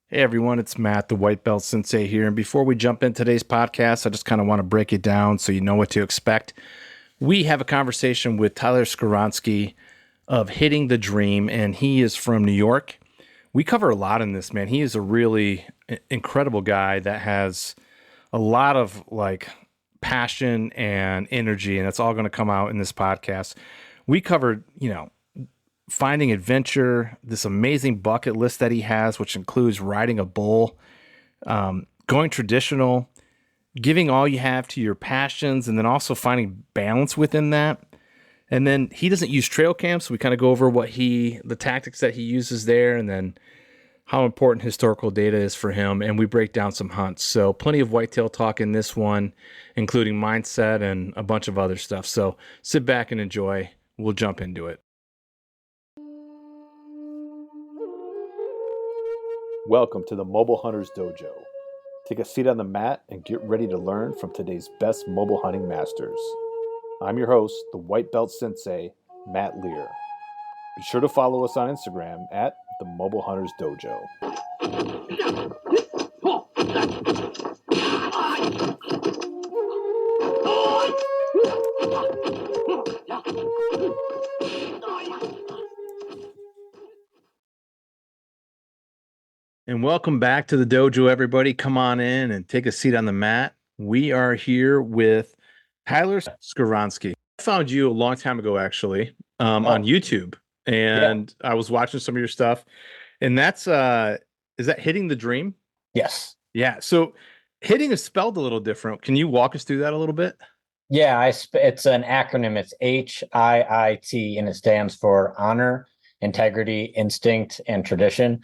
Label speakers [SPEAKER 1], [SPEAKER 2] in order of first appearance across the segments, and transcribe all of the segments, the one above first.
[SPEAKER 1] Hey everyone, it's Matt, the White Belt Sensei here. And before we jump into today's podcast, I just kind of want to break it down so you know what to expect. We have a conversation with Tyler Skowronski of Hitting the Dream, and he is from New York. We cover a lot in this, man. He is a really incredible guy that has a lot of passion and energy, and that's all going to come out in this podcast. We covered, finding adventure, this amazing bucket list that he has, which includes riding a bull, going traditional, giving all you have to your passions, and then also finding balance within that. And then he doesn't use trail cams, so we kind of go over the tactics that he uses there, and then how important historical data is for him, and we break down some hunts. So plenty of whitetail talk in this one, including mindset and a bunch of other stuff. So sit back and enjoy. We'll jump into it. Welcome to the Mobile Hunters Dojo. Take a seat on the mat and get ready to learn from today's best mobile hunting masters. I'm your host, the White Belt Sensei, Matt Lear. Be sure to follow us on Instagram at the Mobile Hunters Dojo. And welcome back to the dojo, everybody. Come on in and take a seat on the mat. We are here with Tyler Skowronski. I found you a long time ago, actually, on YouTube, and I was watching some of your stuff. And that's is that Hitting the Dream?
[SPEAKER 2] Yes.
[SPEAKER 1] Yeah. So hitting is spelled a little different. Can you walk us through that a little bit?
[SPEAKER 2] Yeah, it's an acronym. It's HIIT, and it stands for Honor, Integrity, Instinct, and Tradition.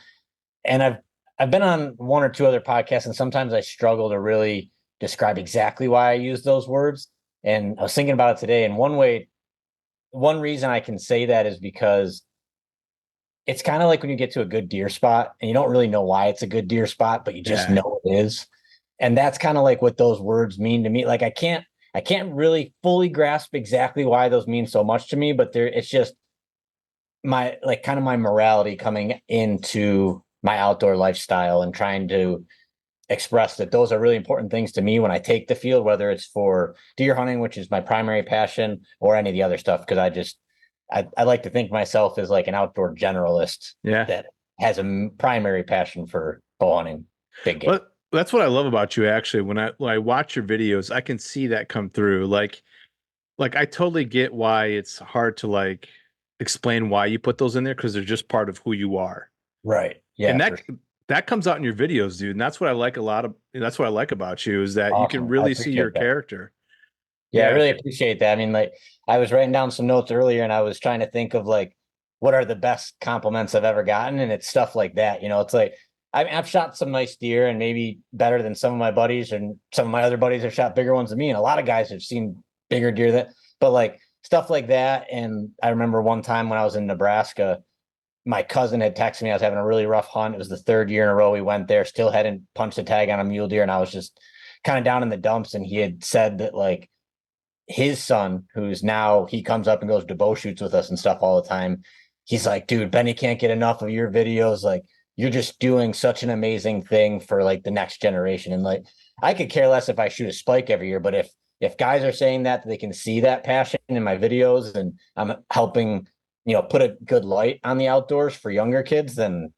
[SPEAKER 2] And I've been on one or two other podcasts, and sometimes I struggle to really describe exactly why I use those words. And I was thinking about it today, and one reason I can say that is because it's kind of like when you get to a good deer spot and you don't really know why it's a good deer spot, but you just know it is. And that's kind of like what those words mean to me. Like I can't really fully grasp exactly why those mean so much to me, but it's just my kind of my morality coming into my outdoor lifestyle and trying to express that those are really important things to me when I take the field, whether it's for deer hunting, which is my primary passion, or any of the other stuff. Because I like to think myself as like an outdoor generalist that has a primary passion for bow hunting, big game.
[SPEAKER 1] Well, that's what I love about you, actually. When I watch your videos, I can see that come through. Like I totally get why it's hard to explain why you put those in there, because they're just part of who you are.
[SPEAKER 2] Right. Yeah.
[SPEAKER 1] And that comes out in your videos, dude. And that's what I like that's what I like about you, is that you can really see your character.
[SPEAKER 2] Yeah, I really appreciate that. I mean, I was writing down some notes earlier, and I was trying to think of what are the best compliments I've ever gotten, and it's stuff like that. It's like I've shot some nice deer, and maybe better than some of my buddies, and some of my other buddies have shot bigger ones than me, and a lot of guys have seen bigger deer but stuff like that. And I remember one time when I was in Nebraska, my cousin had texted me. I was having a really rough hunt. It was the third year in a row we went there, still hadn't punched a tag on a mule deer, and I was just kind of down in the dumps. And he had said that his son, he comes up and goes to bow shoots with us and stuff all the time. He's like, dude, Benny can't get enough of your videos. You're just doing such an amazing thing for the next generation. And I could care less if I shoot a spike every year, but if guys are saying that they can see that passion in my videos, and I'm helping, put a good light on the outdoors for younger kids, then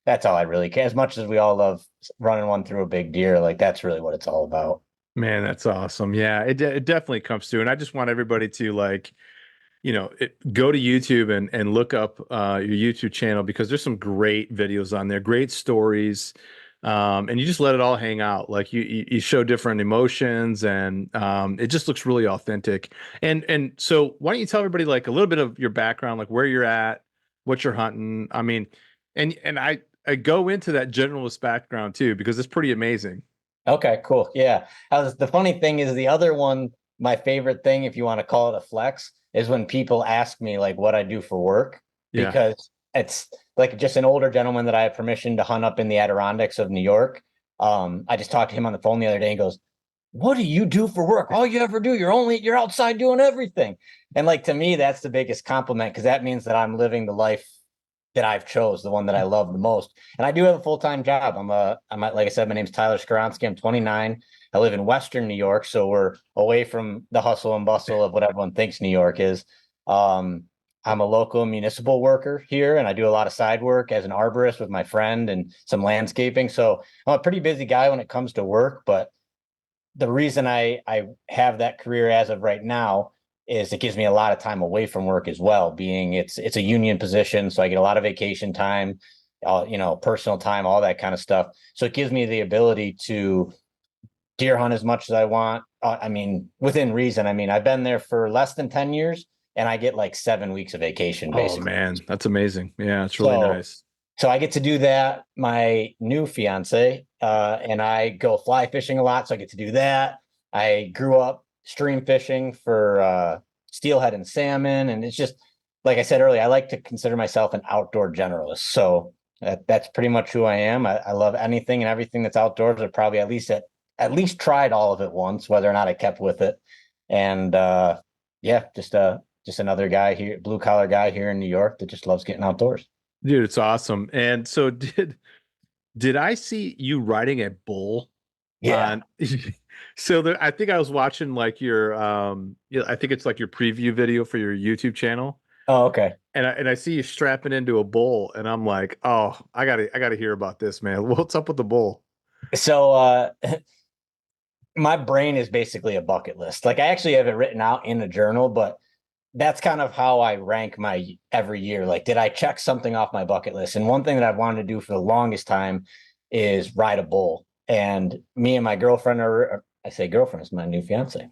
[SPEAKER 2] that's all I really care. As much as we all love running one through a big deer, that's really what it's all about.
[SPEAKER 1] Man, that's awesome. Yeah, it definitely comes through. And I just want everybody to go to YouTube and look up your YouTube channel, because there's some great videos on there, great stories. And you just let it all hang out. You show different emotions, and it just looks really authentic. And so why don't you tell everybody a little bit of your background, where you're at, what you're hunting. I mean, and I go into that generalist background too, because it's pretty amazing.
[SPEAKER 2] Okay, cool. Yeah. The funny thing is, the other one, my favorite thing, if you want to call it a flex, is when people ask me what I do for work, because it's just an older gentleman that I have permission to hunt up in the Adirondacks of New York. I just talked to him on the phone the other day, and he goes, "What do you do for work? All you ever do, you're outside doing everything." And to me, that's the biggest compliment, because that means that I'm living the life that I've chose, the one that I love the most. And I do have a full-time job. Like I said, my name's Tyler Skowronski. I'm 29. I live in Western New York, so we're away from the hustle and bustle of what everyone thinks New York is. I'm a local municipal worker here, and I do a lot of side work as an arborist with my friend and some landscaping. So I'm a pretty busy guy when it comes to work, but the reason I have that career as of right now is it gives me a lot of time away from work as well, being it's a union position, so I get a lot of vacation time, personal time, all that kind of stuff. So it gives me the ability to deer hunt as much as I want. Within reason. I've been there for less than 10 years and I get like 7 weeks of vacation
[SPEAKER 1] Oh
[SPEAKER 2] basically.
[SPEAKER 1] man, that's amazing. Yeah, it's really
[SPEAKER 2] So
[SPEAKER 1] nice.
[SPEAKER 2] so I get to do that. My new fiance, and I go fly fishing a lot, so I get to do that. I grew up stream fishing for steelhead and salmon, and it's just like I said earlier, I like to consider myself an outdoor generalist. So that's pretty much who I am. I love anything and everything that's outdoors. I probably at least tried all of it once, whether or not I kept with it. And yeah, just another guy here, blue collar guy here in New York that just loves getting outdoors.
[SPEAKER 1] Dude, it's awesome. And so did I see you riding a bull
[SPEAKER 2] Yeah.
[SPEAKER 1] on so there, I think I was watching like your I think it's like your preview video for your YouTube channel.
[SPEAKER 2] Oh, okay.
[SPEAKER 1] And I see you strapping into a bull and I'm like, "Oh, I got to hear about this, man. What's up with the bull?"
[SPEAKER 2] So my brain is basically a bucket list. Like I actually have it written out in a journal, but that's kind of how I rank my every year. Like, did I check something off my bucket list? And one thing that I've wanted to do for the longest time is ride a bull. And me and my girlfriend are, I say girlfriend, is my new fiance.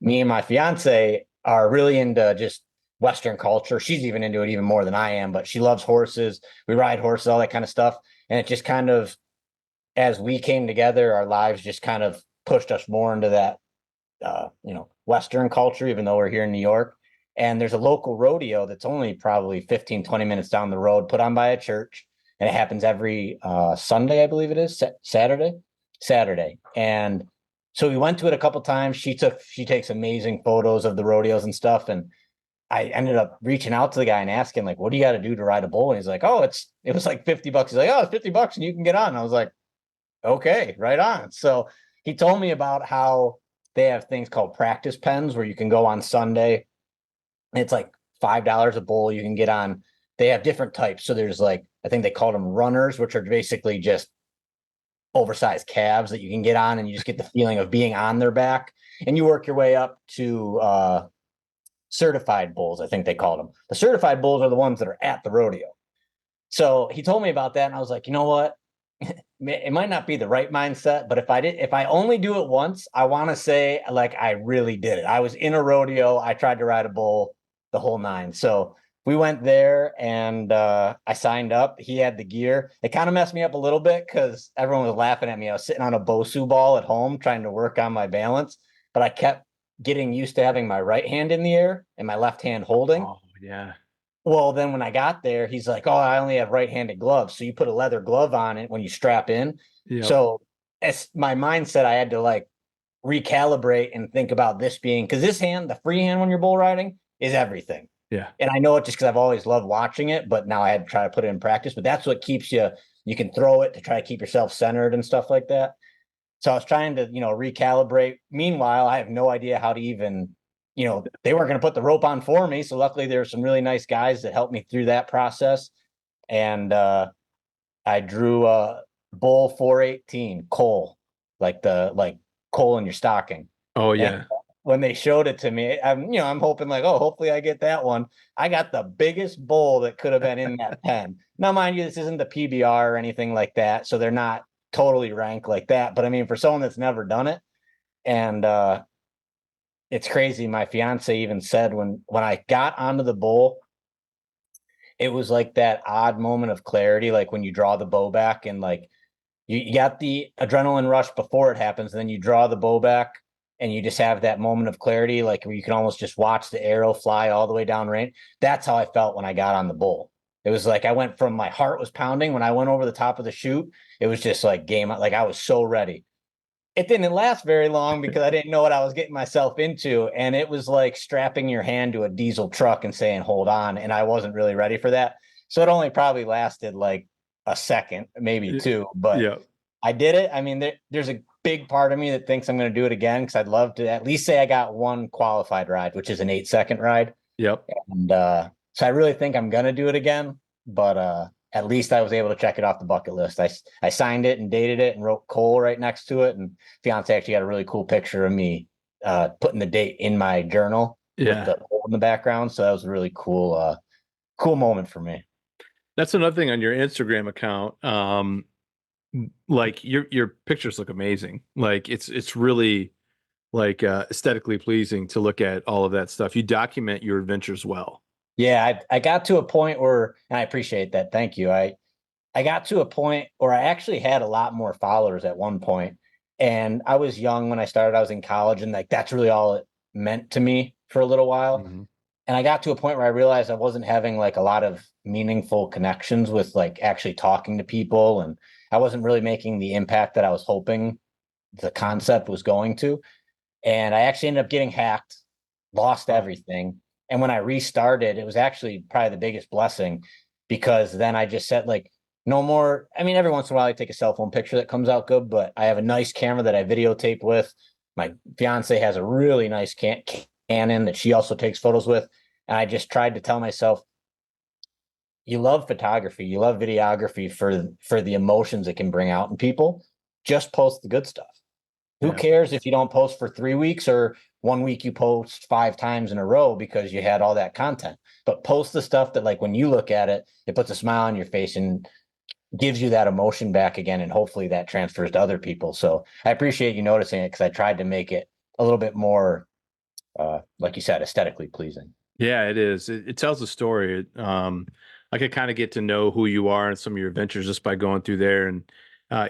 [SPEAKER 2] Me and my fiance are really into just Western culture. She's even into it even more than I am, but she loves horses. We ride horses, all that kind of stuff. And it just kind of, as we came together, our lives just kind of pushed us more into that, Western culture, even though we're here in New York. And there's a local rodeo that's only probably 15, 20 minutes down the road, put on by a church. And it happens every Sunday, I believe it is, Saturday. And so we went to it a couple times. She takes amazing photos of the rodeos and stuff. And I ended up reaching out to the guy and asking, like, what do you got to do to ride a bull? And he's like, oh, it was like $50. He's like, oh, it's $50 and you can get on. And I was like, okay, right on. So he told me about how they have things called practice pens where you can go on Sunday. It's like $5 a bull you can get on. They have different types. So there's like, I think they call them runners, which are basically just oversized calves that you can get on and you just get the feeling of being on their back. And you work your way up to certified bulls, I think they called them. The certified bulls are the ones that are at the rodeo. So he told me about that and I was like, you know what? It might not be the right mindset, but if I only do it once, I want to say like I really did it. I was in a rodeo. I tried to ride a bull, the whole nine. So we went there and I signed up. He had the gear. It kind of messed me up a little bit because everyone was laughing at me. I was sitting on a Bosu ball at home trying to work on my balance, but I kept getting used to having my right hand in the air and my left hand holding.
[SPEAKER 1] Oh, yeah.
[SPEAKER 2] Well, then when I got there, he's like, oh, I only have right-handed gloves. So you put a leather glove on it when you strap in.
[SPEAKER 1] Yeah.
[SPEAKER 2] So as my mindset, I had to like recalibrate and think about this being, because this hand, the free hand when you're bull riding is everything.
[SPEAKER 1] Yeah.
[SPEAKER 2] And I know it just because I've always loved watching it, but now I had to try to put it in practice. But that's what keeps you can throw it to try to keep yourself centered and stuff like that. So I was trying to, recalibrate. Meanwhile, I have no idea how to even, they weren't going to put the rope on for me. So luckily there were some really nice guys that helped me through that process. And I drew a bull 418 coal, like coal in your stocking.
[SPEAKER 1] Oh,
[SPEAKER 2] And
[SPEAKER 1] yeah.
[SPEAKER 2] when they showed it to me, I'm hoping like, oh, hopefully I get that one. I got the biggest bull that could have been in that pen. Now, mind you, this isn't the PBR or anything like that. So they're not totally ranked like that. But I mean, for someone that's never done it, and it's crazy. My fiance even said when I got onto the bull, it was like that odd moment of clarity, like when you draw the bow back and like you got the adrenaline rush before it happens, and then you draw the bow back and you just have that moment of clarity, like where you can almost just watch the arrow fly all the way down range. That's how I felt when I got on the bull. It was like I went from my heart was pounding when I went over the top of the chute. It was just like game, like I was so ready. It didn't last very long because I didn't know what I was getting myself into. And it was like strapping your hand to a diesel truck and saying, hold on. And I wasn't really ready for that. So it only probably lasted like a second, maybe two, but
[SPEAKER 1] Yeah.
[SPEAKER 2] I did it. I mean, there's a big part of me that thinks I'm going to do it again because I'd love to at least say I got one qualified ride, which is an 8-second ride.
[SPEAKER 1] Yep.
[SPEAKER 2] And so I really think I'm going to do it again, but at least I was able to check it off the bucket list. I signed it and dated it and wrote Cole right next to it. And fiance actually got a really cool picture of me putting the date in my journal with
[SPEAKER 1] Yeah.
[SPEAKER 2] the hole in the background. So that was a really cool moment for me.
[SPEAKER 1] That's another thing on your Instagram account. Like your pictures look amazing. Like it's really like aesthetically pleasing to look at all of that stuff. You document your adventures well.
[SPEAKER 2] Yeah, I got to a point where, and I appreciate that. Thank you. I got to a point where I actually had a lot more followers at one point, and I was young when I started. I was in college, and like that's really all it meant to me for a little while.
[SPEAKER 1] Mhm.
[SPEAKER 2] And I got to a point where I realized I wasn't having like a lot of meaningful connections with like actually talking to people, and I wasn't really making the impact that I was hoping the concept was going to. And I actually ended up getting hacked, lost
[SPEAKER 1] Oh,
[SPEAKER 2] everything. And when I restarted, it was actually probably the biggest blessing because then I just said, like, no more. I mean, every once in a while I take a cell phone picture that comes out good, but I have a nice camera that I videotape with. My fiance has a really nice Canon that she also takes photos with. And I just tried to tell myself, you love photography, you love videography for the emotions it can bring out in people. Just post the good stuff. Who
[SPEAKER 1] yeah.
[SPEAKER 2] cares if you don't post for 3 weeks or one week you post 5 times in a row because you had all that content? But post the stuff that, like, when you look at it, it puts a smile on your face and gives you that emotion back again. And hopefully that transfers to other people. So I appreciate you noticing it because I tried to make it a little bit more, like you said, aesthetically pleasing.
[SPEAKER 1] Yeah, it is. It tells a story. I could kind of get to know who you are and some of your adventures just by going through there, and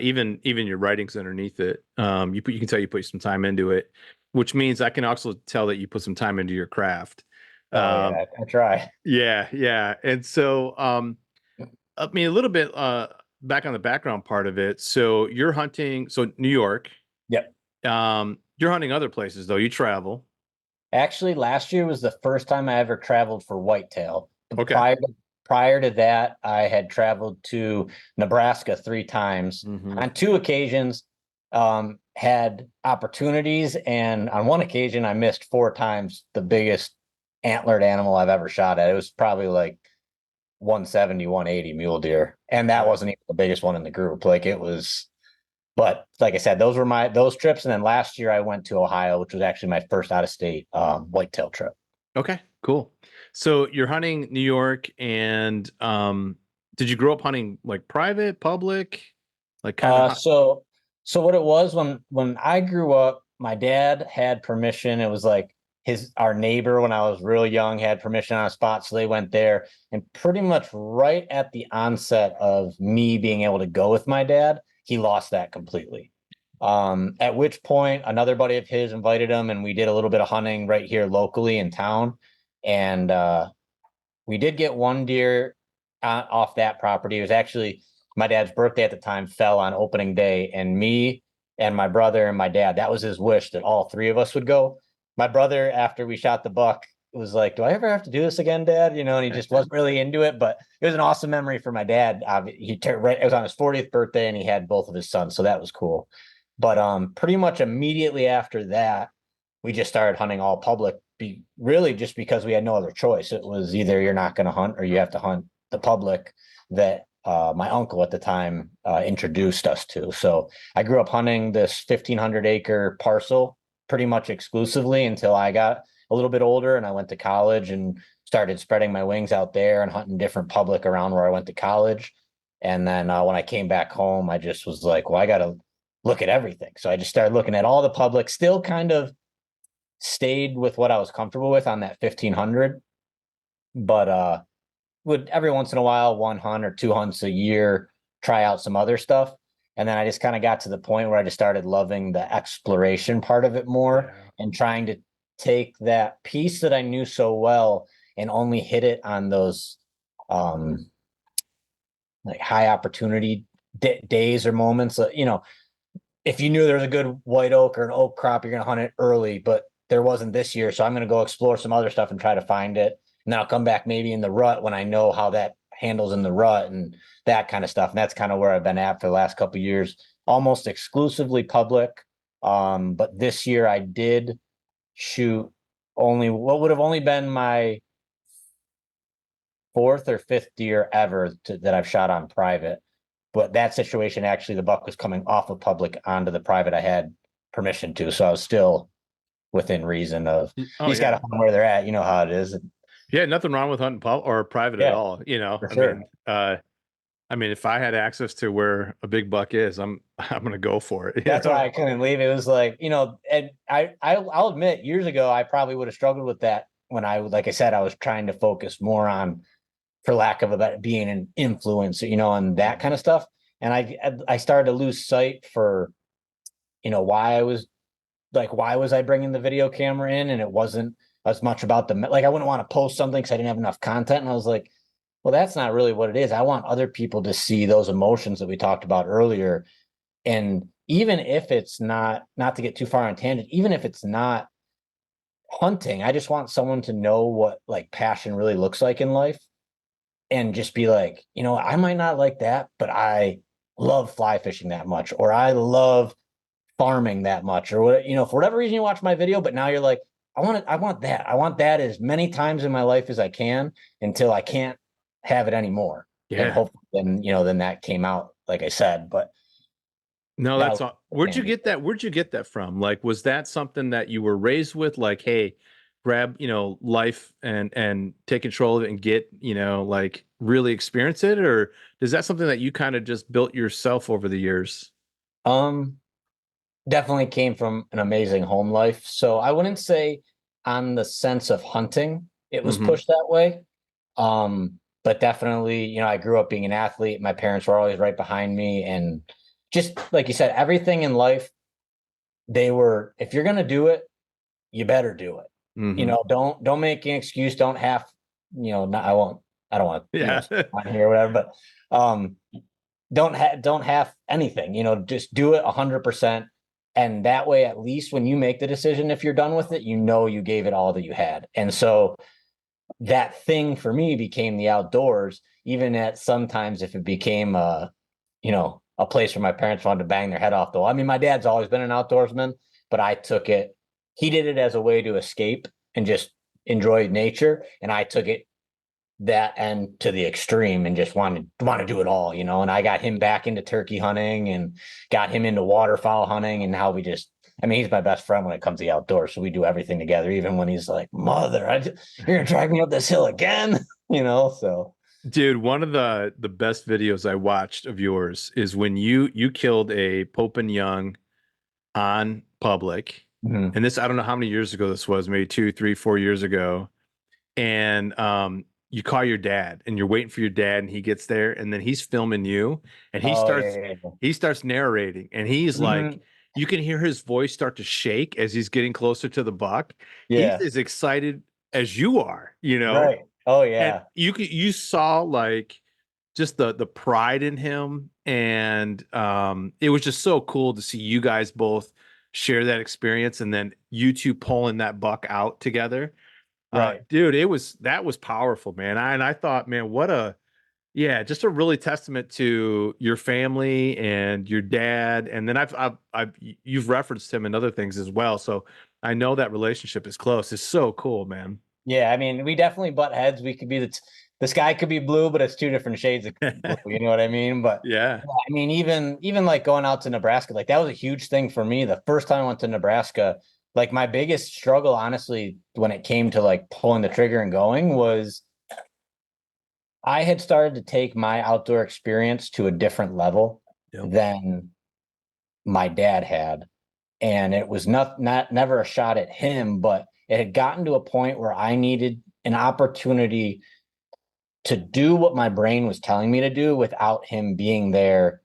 [SPEAKER 1] even your writings underneath it. You can tell you put some time into it, which means I can also tell that you put some time into your craft.
[SPEAKER 2] Oh,
[SPEAKER 1] Um,
[SPEAKER 2] yeah, I try.
[SPEAKER 1] yeah, yeah. And so, I mean, a little bit back on the background part of it. So you're hunting. So New York.
[SPEAKER 2] Yep.
[SPEAKER 1] You're hunting other places though. You travel.
[SPEAKER 2] Actually, last year was the first time I ever traveled for whitetail.
[SPEAKER 1] Okay.
[SPEAKER 2] Prior to that, I had traveled to Nebraska 3 times.
[SPEAKER 1] Hmm.
[SPEAKER 2] On 2 occasions, had opportunities, and on one occasion, I missed 4 times the biggest antlered animal I've ever shot at. It was probably like 170, 180 mule deer, and that
[SPEAKER 1] Right.
[SPEAKER 2] wasn't even the biggest one in the group. Like it was, but like I said, those were those trips. And then last year I went to Ohio, which was actually my first out of state whitetail trip.
[SPEAKER 1] Okay, cool. So you're hunting New York, and did you grow up hunting like private, public, like kind of?
[SPEAKER 2] Uh, so so what it was when I grew up, my dad had permission. It was like our neighbor when I was real young had permission on a spot, so they went there. And pretty much right at the onset of me being able to go with my dad, he lost that completely. At which point another buddy of his invited him, and we did a little bit of hunting right here locally in town. And we did get one deer off that property. It was actually my dad's birthday at the time, fell on opening day, and me and my brother and my dad, that was his wish that all three of us would go. My brother, after we shot the buck, was like, "Do I ever have to do this again, Dad?" And he just wasn't really into it. But it was an awesome memory for my dad. It was on his 40th birthday, and he had both of his sons, so that was cool. But pretty much immediately after that, we just started hunting all public, really just because we had no other choice. It was either you're not going to hunt or you have to hunt the public that my uncle at the time introduced us to. So I grew up hunting this 1,500-acre parcel pretty much exclusively until I got a little bit older and I went to college and started spreading my wings out there and hunting different public around where I went to college. And then when I came back home, I just was like, well, I got to look at everything. So I just started looking at all the public, still kind of stayed with what I was comfortable with on that 1,500, but would every once in a while, one hunt or two hunts a year, try out some other stuff. And then I just kind of got to the point where I just started loving the exploration part of it more
[SPEAKER 1] Yeah.
[SPEAKER 2] and trying to take that piece that I knew so well and only hit it on those um like high opportunity days or moments. If you knew there was a good white oak or an oak crop, you're going to hunt it early, but there wasn't this year. So I'm going to go explore some other stuff and try to find it. And then I'll come back maybe in the rut when I know how that handles in the rut and that kind of stuff. And that's kind of where I've been at for the last couple of years, almost exclusively public. But this year I did shoot only what would have only been my fourth or fifth deer ever that I've shot on private. But that situation, actually, the buck was coming off of public onto the private I had permission to. So I was still within reason of he's got to hunt where they're at. You know how it is.
[SPEAKER 1] Yeah, nothing wrong with hunting public or private at all. You know,
[SPEAKER 2] for sure.
[SPEAKER 1] I mean, if I had access to where a big buck is, I'm gonna go for it.
[SPEAKER 2] That's why I couldn't leave. It was like, you know, and I'll admit, years ago I probably would have struggled with that when like I said, I was trying to focus more on, for lack of a better, being an influencer, you know, and that kind of stuff. And I started to lose sight for, you know, why was I bringing the video camera in, and it wasn't as much about like I wouldn't want to post something because I didn't have enough content, and I was like, well, that's not really what it is. I want other people to see those emotions that we talked about earlier. And even if it's not to get too far on tangent, even if it's not hunting, I just want someone to know what like passion really looks like in life, and just be like, you know, I might not like that, but I love fly fishing that much, or I love farming that much, or what, you know, for whatever reason you watch my video, but now you're like, I want that as many times in my life as I can until I can't have it anymore.
[SPEAKER 1] Yeah.
[SPEAKER 2] And hopefully then that came out, like I said. But
[SPEAKER 1] no, that's all. Where'd you get that from? Like, was that something that you were raised with? Like, hey, grab, you know, life and take control of it and get, you know, like really experience it? Or is that something that you kind of just built yourself over the years?
[SPEAKER 2] Definitely came from an amazing home life. So I wouldn't say on the sense of hunting, it was pushed that way. But definitely, you know, I grew up being an athlete. My parents were always right behind me. And just like you said, everything in life, if you're going to do it, you better do it. You know, don't make an excuse. Don't have, you know, I don't want to on here or whatever, but don't have anything, you know, just do it 100%. And that way, at least when you make the decision, if you're done with it, you know, you gave it all that you had. And so that thing for me became the outdoors, even at sometimes if it became you know, a place where my parents wanted to bang their head off the wall. I mean, my dad's always been an outdoorsman, but he did it as a way to escape and just enjoy nature. And I took it that end to the extreme and just want to do it all, you know. And I got him back into turkey hunting and got him into waterfowl hunting, and how he's my best friend when it comes to the outdoors. So we do everything together, even when he's like, mother, you're gonna drag me up this hill again, you know. So
[SPEAKER 1] dude, one of the best videos I watched of yours is when you killed a Pope and Young on public. And this, I don't know how many years ago this was, maybe 2, 3, 4 years ago. And you call your dad and you're waiting for your dad, and he gets there, and then he's filming you, and he starts narrating, and he's like, you can hear his voice start to shake as he's getting closer to the buck.
[SPEAKER 2] Yeah.
[SPEAKER 1] He's as excited as you are, you know?
[SPEAKER 2] Right. Oh yeah.
[SPEAKER 1] And you saw like just the pride in him, and it was just so cool to see you guys both share that experience, and then you two pulling that buck out together.
[SPEAKER 2] Right.
[SPEAKER 1] Dude, that was powerful, man. I thought, man, just a really testament to your family and your dad. And then you've referenced him in other things as well. So I know that relationship is close. It's so cool, man.
[SPEAKER 2] Yeah. I mean, we definitely butt heads. We could be the sky could be blue, but it's two different shades of blue, you know what I mean? But
[SPEAKER 1] yeah,
[SPEAKER 2] I mean, even like going out to Nebraska, like that was a huge thing for me. The first time I went to Nebraska, like my biggest struggle, honestly, when it came to like pulling the trigger and going, was I had started to take my outdoor experience to a different level than my dad had. And it was never a shot at him, but it had gotten to a point where I needed an opportunity to do what my brain was telling me to do without him being there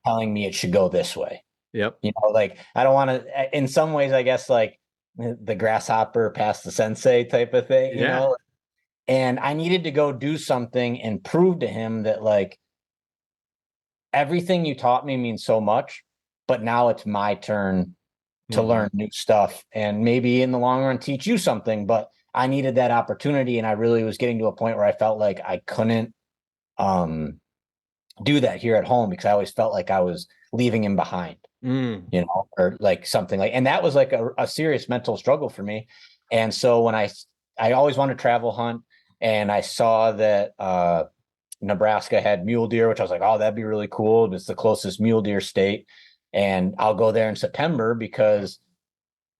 [SPEAKER 2] telling me it should go this way.
[SPEAKER 1] Yep.
[SPEAKER 2] You know, like I don't want to, in some ways, I guess, like the grasshopper past the sensei type of thing, you know? And I needed to go do something and prove to him that like everything you taught me means so much, but now it's my turn to learn new stuff and maybe in the long run teach you something. But I needed that opportunity, and I really was getting to a point where I felt like I couldn't um do that here at home because I always felt like I was leaving him behind,
[SPEAKER 1] Mm.
[SPEAKER 2] or like something like, and that was like a serious mental struggle for me. And so when I always wanted to travel hunt, and I saw that Nebraska had mule deer, which I was like, oh, that'd be really cool. It's the closest mule deer state. And I'll go there in September because,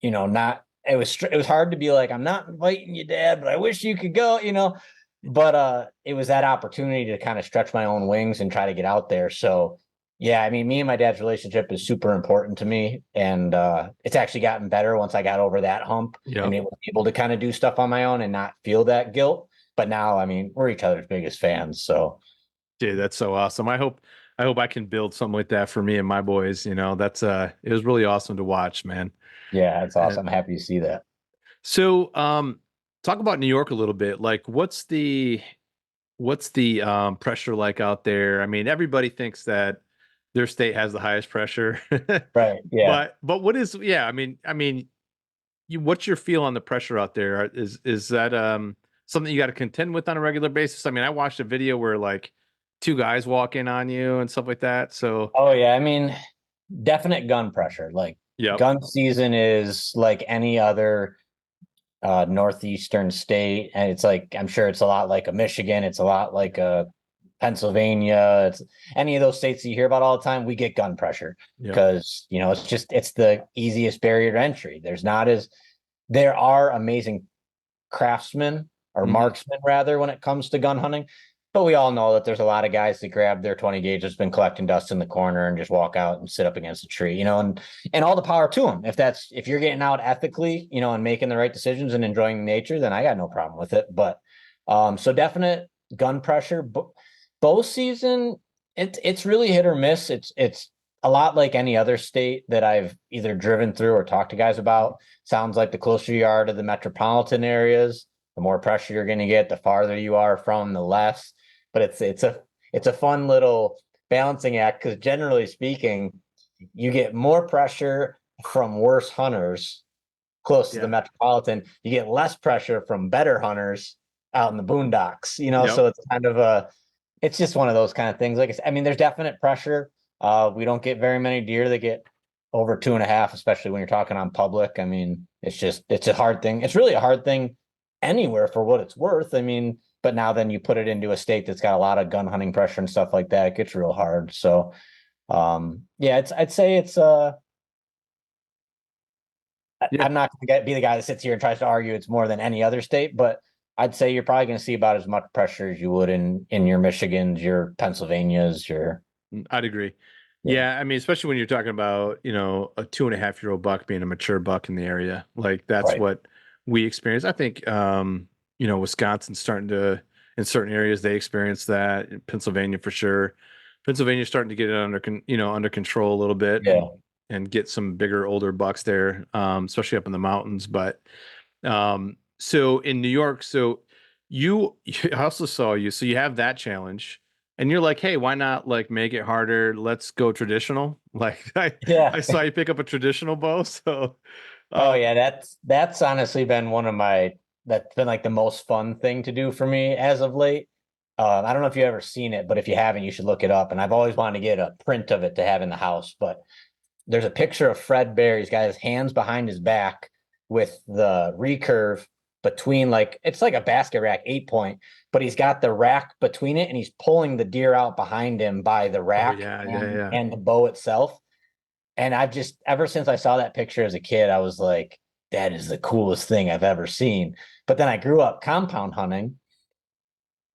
[SPEAKER 2] not, it was hard to be like, I'm not inviting you, Dad, but I wish you could go, but it was that opportunity to kind of stretch my own wings and try to get out there. So yeah, I mean, me and my dad's relationship is super important to me, and it's actually gotten better once I got over that hump and
[SPEAKER 1] Yep.
[SPEAKER 2] able to kind of do stuff on my own and not feel that guilt. But now, I mean, we're each other's biggest fans. So
[SPEAKER 1] Dude, that's so awesome. I hope I can build something like that for me and my boys. That's it was really awesome to watch, man.
[SPEAKER 2] yeah, it's
[SPEAKER 1] And
[SPEAKER 2] awesome. I'm happy to see that.
[SPEAKER 1] so talk about New York a little bit. Like what's the pressure like out there? I mean, everybody thinks that their state has the highest pressure.
[SPEAKER 2] Right. Yeah.
[SPEAKER 1] But what is yeah, I mean what's your feel on the pressure out there? Is that something you got to contend with on a regular basis? I mean, I watched a video where like two guys walk in on you and stuff like that. So,
[SPEAKER 2] Oh yeah. I mean, definite gun pressure. Like
[SPEAKER 1] yep,
[SPEAKER 2] gun season is like any other northeastern state, and it's like, I'm sure it's a lot like a Michigan, it's a lot like a Pennsylvania, it's any of those states that you hear about all the time. We get gun pressure
[SPEAKER 1] yep,
[SPEAKER 2] because it's the easiest barrier to entry. There are amazing craftsmen or
[SPEAKER 1] hmm,
[SPEAKER 2] marksmen rather when it comes to gun hunting. But we all know that there's a lot of guys that grab their 20 gauge that's been collecting dust in the corner and just walk out and sit up against a tree, and all the power to them. If you're getting out ethically, and making the right decisions and enjoying nature, then I got no problem with it. But so definite gun pressure. Bow season, it's really hit or miss. It's a lot like any other state that I've either driven through or talked to guys about. Sounds like the closer you are to the metropolitan areas, the more pressure you're going to get. The farther you are from, the less. But it's a fun little balancing act because generally speaking, you get more pressure from worse hunters close to the
[SPEAKER 1] yeah,
[SPEAKER 2] metropolitan. You get less pressure from better hunters out in the boondocks.
[SPEAKER 1] yep,
[SPEAKER 2] So it's just one of those kind of things. Like I mean, there's definite pressure. We don't get very many deer that get over 2.5, especially when you're talking on public. I mean, it's a hard thing. It's really a hard thing anywhere for what it's worth. I mean, but now then you put it into a state that's got a lot of gun hunting pressure and stuff like that, it gets real hard. So yeah, I'd say it's
[SPEAKER 1] yeah.
[SPEAKER 2] I'm not going to be the guy that sits here and tries to argue it's more than any other state, but I'd say you're probably going to see about as much pressure as you would in your Michigans, your Pennsylvanias, your
[SPEAKER 1] I'd agree.
[SPEAKER 2] yeah,
[SPEAKER 1] Yeah, I mean, especially when you're talking about, a 2.5-year-old buck being a mature buck in the area. Like that's
[SPEAKER 2] right,
[SPEAKER 1] what we experience. I think Wisconsin's starting to in certain areas they experience that. In Pennsylvania for sure. Pennsylvania's starting to get it under control a little bit
[SPEAKER 2] yeah,
[SPEAKER 1] and get some bigger, older bucks there, especially up in the mountains. But so in New York, so I also saw you, so you have that challenge, and you're like, hey, why not like make it harder? Let's go traditional. Like I
[SPEAKER 2] yeah.
[SPEAKER 1] saw you pick up a traditional bow, so
[SPEAKER 2] Oh
[SPEAKER 1] um,
[SPEAKER 2] yeah, that's honestly been that's been like the most fun thing to do for me as of late. I don't know if you've ever seen it, but if you haven't, you should look it up. And I've always wanted to get a print of it to have in the house. But there's a picture of Fred Bear. He's got his hands behind his back with the recurve between, like, it's like a basket rack 8 point, but he's got the rack between it and he's pulling the deer out behind him by the
[SPEAKER 1] oh
[SPEAKER 2] rack
[SPEAKER 1] yeah, yeah,
[SPEAKER 2] and
[SPEAKER 1] yeah,
[SPEAKER 2] and the bow itself. And I've just, ever since I saw that picture as a kid, I was like, that is the coolest thing I've ever seen. But then I grew up compound hunting,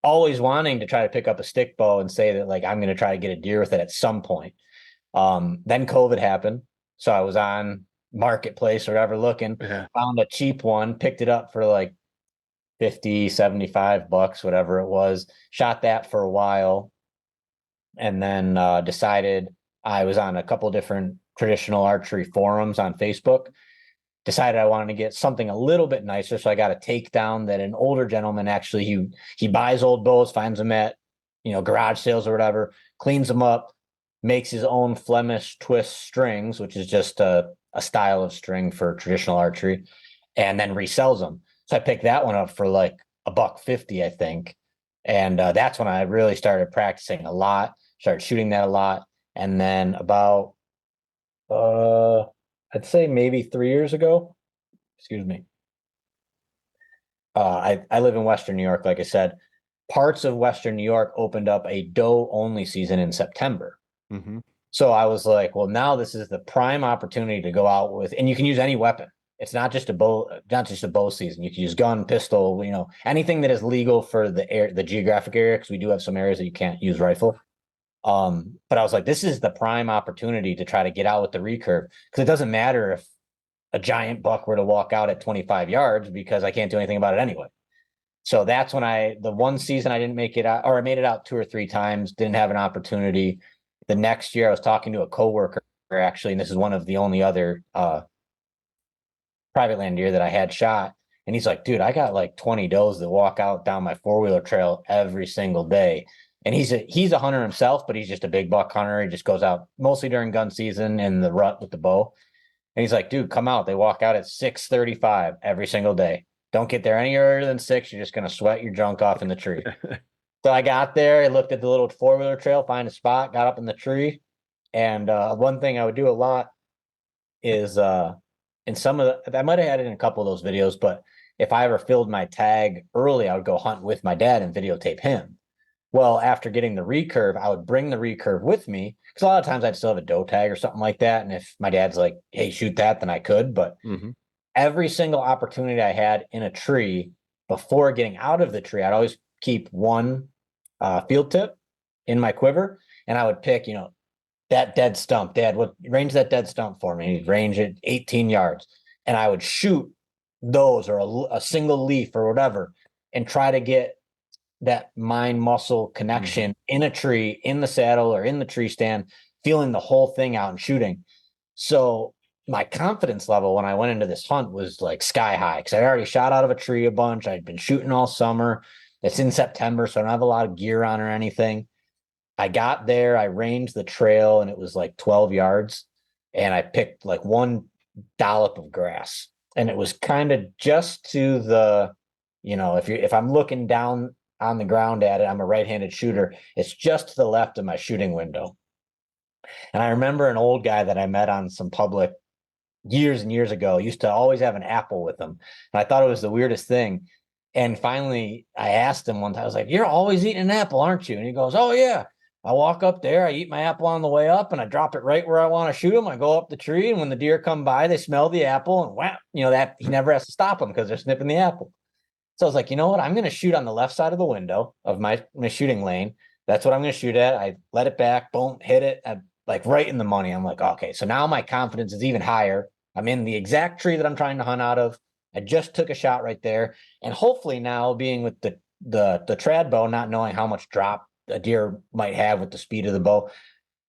[SPEAKER 2] always wanting to try to pick up a stick bow and say that, like, I'm going to try to get a deer with it at some point. Then COVID happened. So I was on Marketplace or whatever looking,
[SPEAKER 1] yeah.
[SPEAKER 2] found a cheap one, picked it up for like 50, $75, whatever it was, shot that for a while, and then decided, I was on a couple different traditional archery forums on Facebook, decided I wanted to get something a little bit nicer. So I got a takedown that an older gentleman, actually, he buys old bows, finds them at, garage sales or whatever, cleans them up, makes his own Flemish twist strings, which is just a style of string for traditional archery, and then resells them. So I picked that one up for like $1.50, I think. And that's when I really started practicing a lot, started shooting that a lot. And then about, I'd say maybe 3 years ago, excuse me. I live in Western New York, like I said. Parts of Western New York opened up a doe only season in September.
[SPEAKER 1] Mm-hmm.
[SPEAKER 2] So I was like, well, now this is the prime opportunity to go out with, and you can use any weapon. It's not just a bow, not just a bow season. You can use gun, pistol, anything that is legal for the geographic area, because we do have some areas that you can't use rifle. But I was like, this is the prime opportunity to try to get out with the recurve, because it doesn't matter if a giant buck were to walk out at 25 yards, because I can't do anything about it anyway. So that's when the one season I didn't make it out, or I made it out 2 or 3 times, didn't have an opportunity. The next year I was talking to a coworker actually, and this is one of the only other private land deer that I had shot. And he's like, dude, I got like 20 does that walk out down my 4-wheeler trail every single day. And he's a hunter himself, but he's just a big buck hunter. He just goes out mostly during gun season in the rut with the bow. And he's like, dude, come out. They walk out at 6:35 every single day. Don't get there any earlier than 6. You're just going to sweat your junk off in the tree. So I got there, I looked at the little 4-wheeler trail, find a spot, got up in the tree. And one thing I would do a lot is in some of I might have had it in a couple of those videos, but if I ever filled my tag early, I would go hunt with my dad and videotape him. Well, after getting the recurve, I would bring the recurve with me, because a lot of times I'd still have a doe tag or something like that. And if my dad's like, hey, shoot that, then I could. But every single opportunity I had in a tree before getting out of the tree, I'd always keep one field tip in my quiver, and I would pick, that dead stump. Dad, what range that dead stump for me? He'd range it 18 yards, and I would shoot those, or a single leaf or whatever, and try to get that mind muscle connection in a tree, in the saddle, or in the tree stand, feeling the whole thing out and shooting. So my confidence level when I went into this hunt was like sky high, because I already shot out of a tree a bunch. I'd been shooting all summer. It's in September, so I don't have a lot of gear on or anything. I got there, I ranged the trail, and it was like 12 yards. And I picked like one dollop of grass. And it was kind of just to the, if I'm looking down on the ground at it, I'm a right-handed shooter. It's just to the left of my shooting window. And I remember an old guy that I met on some public years and years ago used to always have an apple with him. And I thought it was the weirdest thing. And finally, I asked him one time, I was like, you're always eating an apple, aren't you? And he goes, oh, yeah. I walk up there, I eat my apple on the way up, and I drop it right where I want to shoot them. I go up the tree, and when the deer come by, they smell the apple, and whap, that he never has to stop them because they're snipping the apple. So I was like, you know what? I'm going to shoot on the left side of the window of my shooting lane. That's what I'm going to shoot at. I let it back, boom, hit it, like right in the money. I'm like, okay, so now my confidence is even higher. I'm in the exact tree that I'm trying to hunt out of. I just took a shot right there. And hopefully now, being with the trad bow, not knowing how much drop a deer might have with the speed of the bow,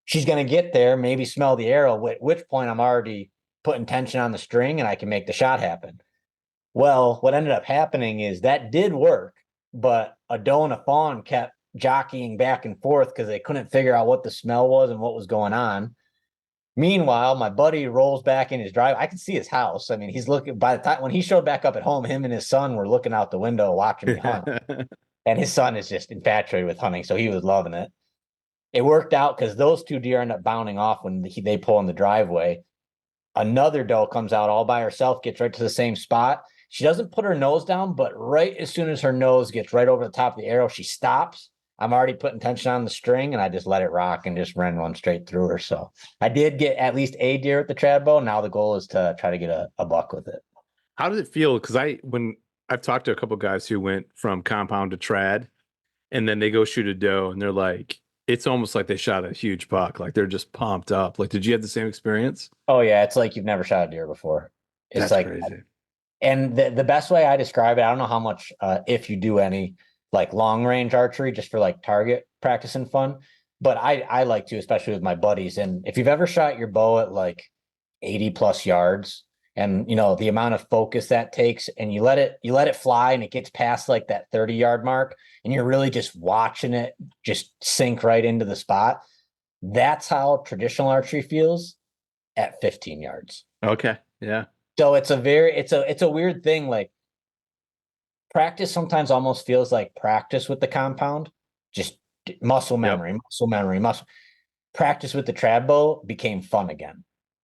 [SPEAKER 2] she's going to get there, maybe smell the arrow, at which point I'm already putting tension on the string and I can make the shot happen. Well, what ended up happening is that did work, but a doe and a fawn kept jockeying back and forth because they couldn't figure out what the smell was and what was going on. Meanwhile, my buddy rolls back in his drive. I can see his house. I mean, he's looking, by the time when he showed back up at home, him and his son were looking out the window watching me hunt. And his son is just infatuated with hunting, so he was loving it. It worked out because those two deer end up bounding off when they pull in the driveway. Another doe comes out all by herself, gets right to the same spot. She doesn't put her nose down, but right as soon as her nose gets right over the top of the arrow, she stops. I'm already putting tension on the string, and I just let it rock and just ran one straight through her. So I did get at least a deer at the trad bow. Now the goal is to try to get a buck with it.
[SPEAKER 1] How does it feel? Because when I've talked to a couple guys who went from compound to trad, and then they go shoot a doe, and they're like, it's almost like they shot a huge buck. Like they're just pumped up. Like, did you have the same experience?
[SPEAKER 2] Oh yeah, it's like you've never shot a deer before. It's
[SPEAKER 1] That's
[SPEAKER 2] like
[SPEAKER 1] crazy.
[SPEAKER 2] And the best way I describe it, I don't know how much, if you do any like long range archery just for like target practice and fun, but I like to, especially with my buddies. And if you've ever shot your bow at like 80 plus yards, and the amount of focus that takes, and you let it fly and it gets past like that 30-yard mark, and you're really just watching it just sink right into the spot. That's how traditional archery feels at 15 yards.
[SPEAKER 1] Okay. Yeah.
[SPEAKER 2] So it's a weird thing. Like practice sometimes almost feels like practice with the compound, just muscle
[SPEAKER 1] Yep.
[SPEAKER 2] memory, muscle memory, muscle practice with the trad bow became fun again.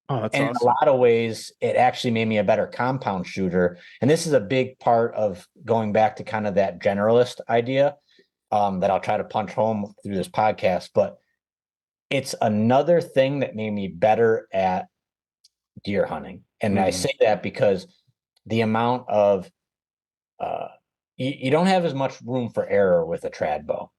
[SPEAKER 1] Oh, that's
[SPEAKER 2] And in a
[SPEAKER 1] awesome.
[SPEAKER 2] lot of ways, it actually made me a better compound shooter. And this is a big part of going back to kind of that generalist idea that I'll try to punch home through this podcast. But it's another thing that made me better at deer hunting. And I
[SPEAKER 1] Mm,
[SPEAKER 2] say that because the amount of you don't have as much room for error with a trad bow.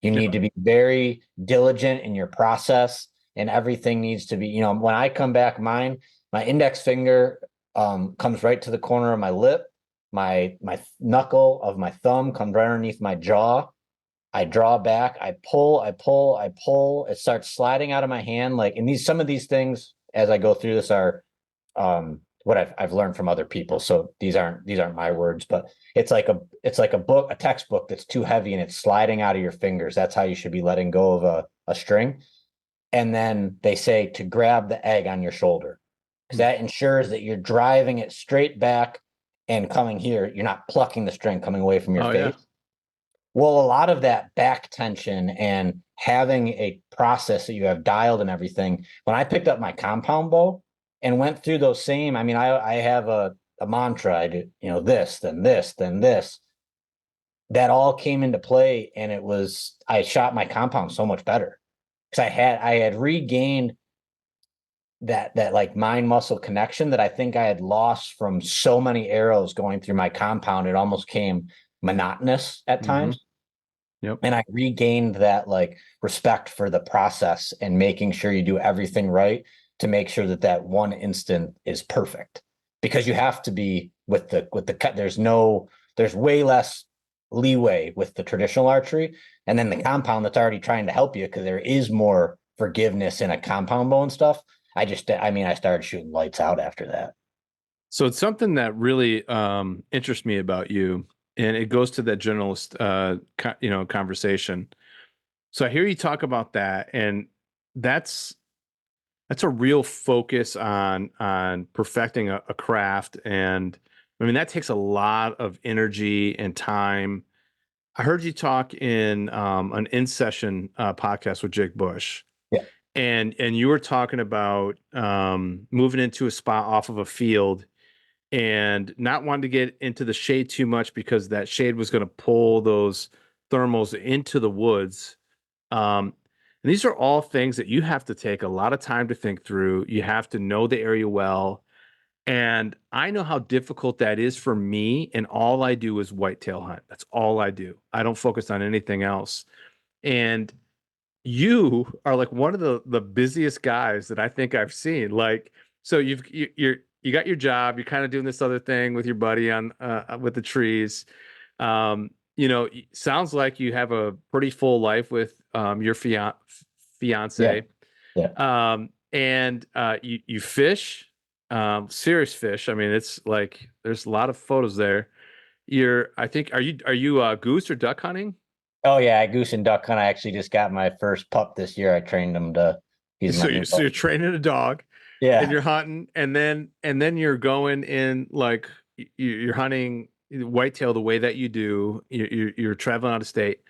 [SPEAKER 2] You
[SPEAKER 1] yeah.
[SPEAKER 2] need to be very diligent in your process, and everything needs to be, when I come back, my index finger comes right to the corner of my lip. My knuckle of my thumb comes right underneath my jaw. I draw back, I pull, I pull, I pull. It starts sliding out of my hand. Like, and some of these things as I go through this are what I've learned from other people. So these aren't my words, but it's like a book, a textbook that's too heavy and it's sliding out of your fingers. That's how you should be letting go of a string. And then they say to grab the egg on your shoulder, because
[SPEAKER 1] Mm.
[SPEAKER 2] that ensures that you're driving it straight back and coming here. You're not plucking the string coming away from your
[SPEAKER 1] Oh yeah.
[SPEAKER 2] face. Well, a lot of that back tension and having a process that you have dialed and everything, when I picked up my compound bow and went through those same, I mean, I have a mantra. I do, this, then this, then this. That all came into play, and I shot my compound so much better because I had regained that like mind muscle connection that I think I had lost from so many arrows going through my compound. It almost came monotonous at
[SPEAKER 1] Hmm.
[SPEAKER 2] times.
[SPEAKER 1] Yep.
[SPEAKER 2] And I regained that like respect for the process and making sure you do everything right to make sure that one instant is perfect, because you have to be with the cut. There's way less leeway with the traditional archery, and then the compound that's already trying to help you, because there is more forgiveness in a compound bow and stuff. I started shooting lights out after that.
[SPEAKER 1] So it's something that really interests me about you, and it goes to that journalist, conversation. So I hear you talk about that, and that's that's a real focus on perfecting a craft, and I mean that takes a lot of energy and time. I heard you talk in an in session podcast with Jake Bush,
[SPEAKER 2] Yeah,
[SPEAKER 1] and you were talking about moving into a spot off of a field and not wanting to get into the shade too much because that shade was going to pull those thermals into the woods. And these are all things that you have to take a lot of time to think through. You have to know the area well. And I know how difficult that is for me. And all I do is whitetail hunt. That's all I do. I don't focus on anything else. And you are like one of the busiest guys that I think I've seen. Like, so you got your job, you're kind of doing this other thing with your buddy on with the trees. Sounds like you have a pretty full life with your
[SPEAKER 2] yeah,
[SPEAKER 1] fiance.
[SPEAKER 2] yeah.
[SPEAKER 1] And you fish, serious fish. I mean, it's like there's a lot of photos there. I think, are you goose or duck hunting?
[SPEAKER 2] Oh yeah, I goose and duck hunt. I actually just got my first pup this year. I trained him to. He's
[SPEAKER 1] So
[SPEAKER 2] my
[SPEAKER 1] you
[SPEAKER 2] new
[SPEAKER 1] so
[SPEAKER 2] pup.
[SPEAKER 1] you're training a dog and
[SPEAKER 2] Yeah,
[SPEAKER 1] you're hunting, and then you're going in like you're hunting whitetail the way that you do. You're traveling out of state.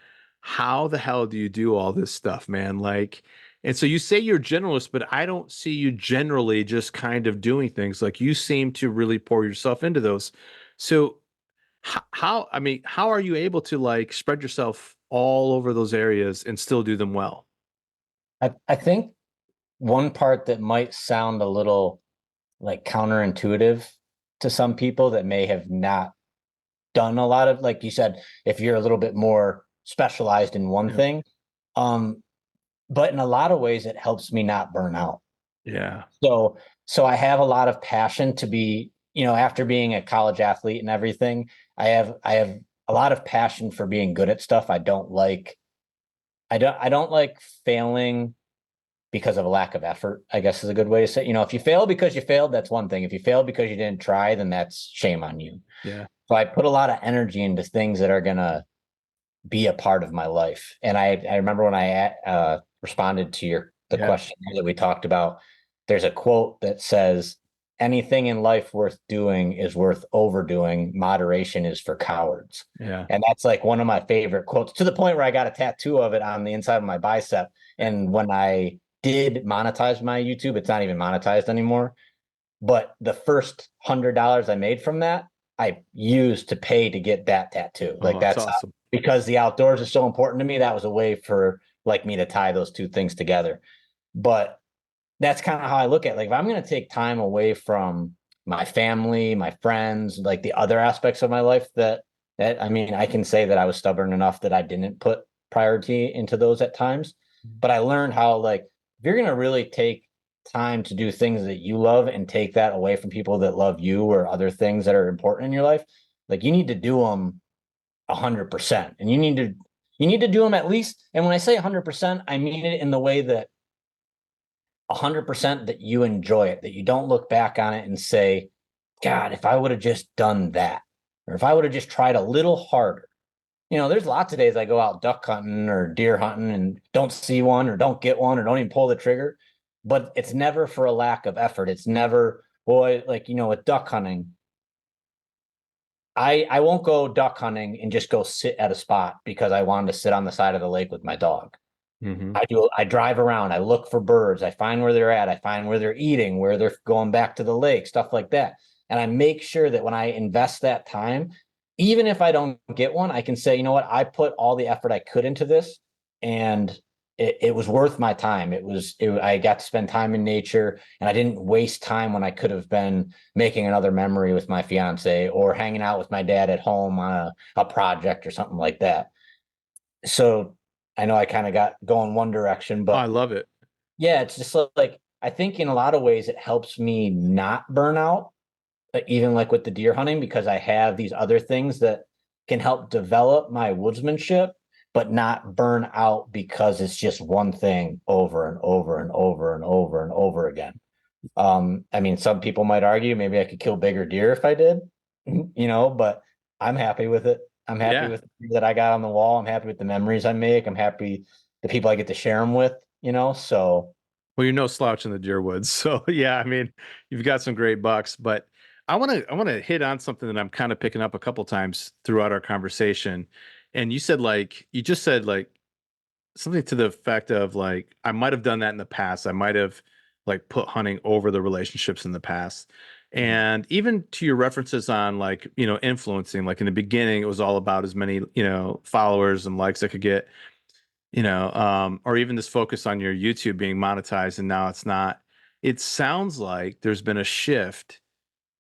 [SPEAKER 1] How the hell do you do all this stuff, man? Like, and so you say you're generalist, but I don't see you generally just kind of doing things. Like you seem to really pour yourself into those. So I mean, how are you able to like spread yourself all over those areas and still do them well?
[SPEAKER 2] I think one part that might sound a little like counterintuitive to some people that may have not done a lot of, like you said, if you're a little bit more specialized in one
[SPEAKER 1] Yeah.
[SPEAKER 2] thing. Um, but in a lot of ways, it helps me not burn out.
[SPEAKER 1] Yeah.
[SPEAKER 2] So I have a lot of passion to be, after being a college athlete and everything, I have a lot of passion for being good at stuff. I don't like failing because of a lack of effort, I guess is a good way to say. If you fail because you failed, that's one thing. If you fail because you didn't try, then that's shame on you.
[SPEAKER 1] Yeah.
[SPEAKER 2] So I put a lot of energy into things that are gonna be a part of my life. And I remember when I responded to the
[SPEAKER 1] Yeah.
[SPEAKER 2] question that we talked about, there's a quote that says, anything in life worth doing is worth overdoing. Moderation is for cowards.
[SPEAKER 1] Yeah.
[SPEAKER 2] And that's like one of my favorite quotes, to the point where I got a tattoo of it on the inside of my bicep. And when I did monetize my YouTube, it's not even monetized anymore. But the first $100 I made from that, I used to pay to get that tattoo.
[SPEAKER 1] Oh,
[SPEAKER 2] Like
[SPEAKER 1] that's
[SPEAKER 2] that's
[SPEAKER 1] awesome.
[SPEAKER 2] because the outdoors is so important to me. That was a way for like me to tie those two things together. But that's kind of how I look at it. Like if I'm going to take time away from my family, my friends, like the other aspects of my life that I mean, I can say that I was stubborn enough that I didn't put priority into those at times. But I learned how like if you're going to really take time to do things that you love and take that away from people that love you or other things that are important in your life, like you need to do them 100%, and you need to do them at least. And when I say 100%, I mean it in the way that 100% that you enjoy it, that you don't look back on it and say, God, if I would have just done that, or if I would have just tried a little harder. You know, there's lots of days I go out duck hunting or deer hunting and don't see one or don't get one or don't even pull the trigger, but it's never for a lack of effort. It's never, boy, like, you know, with duck hunting, I won't go duck hunting and just go sit at a spot because I wanted to sit on the side of the lake with my dog.
[SPEAKER 1] Hmm.
[SPEAKER 2] I drive around, I look for birds, I find where they're at, I find where they're eating, where they're going back to the lake, stuff like that. And I make sure that when I invest that time, even if I don't get one, I can say, you know what, I put all the effort I could into this, and it was worth my time. I got to spend time in nature, and I didn't waste time when I could have been making another memory with my fiance or hanging out with my dad at home on a project or something like that. So I know I kind of got going one direction,
[SPEAKER 1] Oh, I
[SPEAKER 2] but
[SPEAKER 1] love it.
[SPEAKER 2] yeah, it's just like I think in a lot of ways it helps me not burn out, even like with the deer hunting, because I have these other things that can help develop my woodsmanship, but not burn out because it's just one thing over and over and over and over and over again. I mean, some people might argue maybe I could kill bigger deer if I did, you know, but I'm happy with it. I'm happy
[SPEAKER 1] Yeah.
[SPEAKER 2] with that I got on the wall. I'm happy with the memories I make. I'm happy the people I get to share them with, you know. So
[SPEAKER 1] Well, you're no slouch in the deer woods. So yeah, I mean, you've got some great bucks, but I want to hit on something that I'm kind of picking up a couple times throughout our conversation. And you just said like something to the effect of like I might have done that in the past. I might have like put hunting over the relationships in the past. And even to your references on like, influencing, like in the beginning, it was all about as many, followers and likes I could get, or even this focus on your YouTube being monetized and now it's not. It sounds like there's been a shift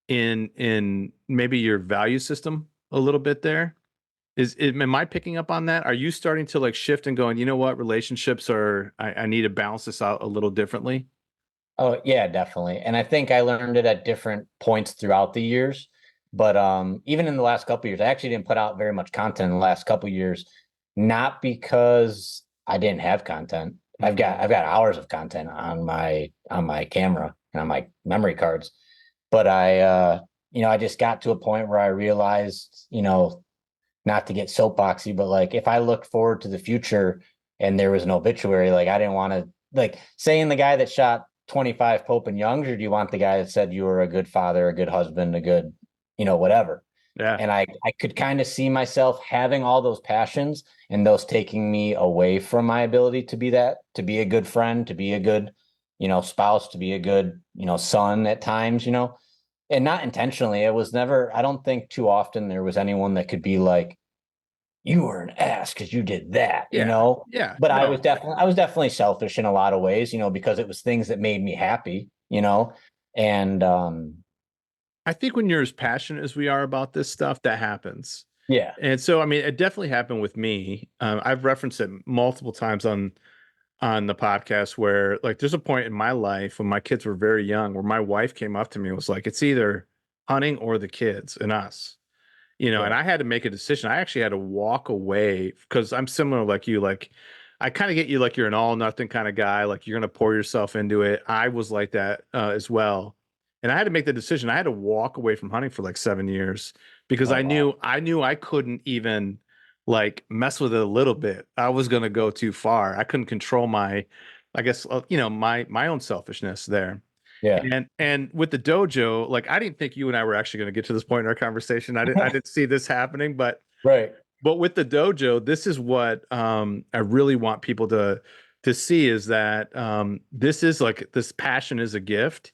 [SPEAKER 1] in maybe your value system a little bit there. Am I picking up on that? Are you starting to like shift and going, you know what, relationships are, I need to balance this out a little differently?
[SPEAKER 2] oh yeah, definitely. And I think I learned it at different points throughout the years. But even in the last couple of years, I actually didn't put out very much content in the last couple of years, not because I didn't have content.
[SPEAKER 1] Hmm.
[SPEAKER 2] I've got hours of content on my camera and on my memory cards. But I just got to a point where I realized, not to get soapboxy, but like if I looked forward to the future and there was an obituary, like I didn't want to like saying the guy that shot 25 Pope and Youngs, or do you want the guy that said you were a good father, a good husband, a good, whatever.
[SPEAKER 1] Yeah.
[SPEAKER 2] And I could kind of see myself having all those passions and those taking me away from my ability to be that, to be a good friend, to be a good, spouse, to be a good, son at times, and not intentionally. It was never, I don't think too often there was anyone that could be like, you were an ass because you did that,
[SPEAKER 1] Yeah. Yeah.
[SPEAKER 2] But
[SPEAKER 1] No.
[SPEAKER 2] I was definitely selfish in a lot of ways, because it was things that made me happy, and
[SPEAKER 1] I think when you're as passionate as we are about this stuff, that happens.
[SPEAKER 2] yeah,
[SPEAKER 1] And so, I mean, it definitely happened with me. I've referenced it multiple times on the podcast where, like, there's a point in my life when my kids were very young where my wife came up to me and was like, "It's either hunting or the kids and us." And
[SPEAKER 2] yeah,
[SPEAKER 1] I had to make a decision. I actually had to walk away because I'm similar like you. Like, I kind of get you like you're an all nothing kind of guy. Like you're gonna pour yourself into it. I was like that as well, and I had to make the decision. I had to walk away from hunting for like 7 years because
[SPEAKER 2] oh wow,
[SPEAKER 1] I knew I couldn't even like mess with it a little bit. I was gonna go too far. I couldn't control my, I guess my own selfishness there.
[SPEAKER 2] Yeah.
[SPEAKER 1] And with the dojo, like I didn't think you and I were actually going to get to this point in our conversation. I didn't see this happening,
[SPEAKER 2] Right.
[SPEAKER 1] but with the dojo, this is what I really want people to see is that this is like this passion is a gift.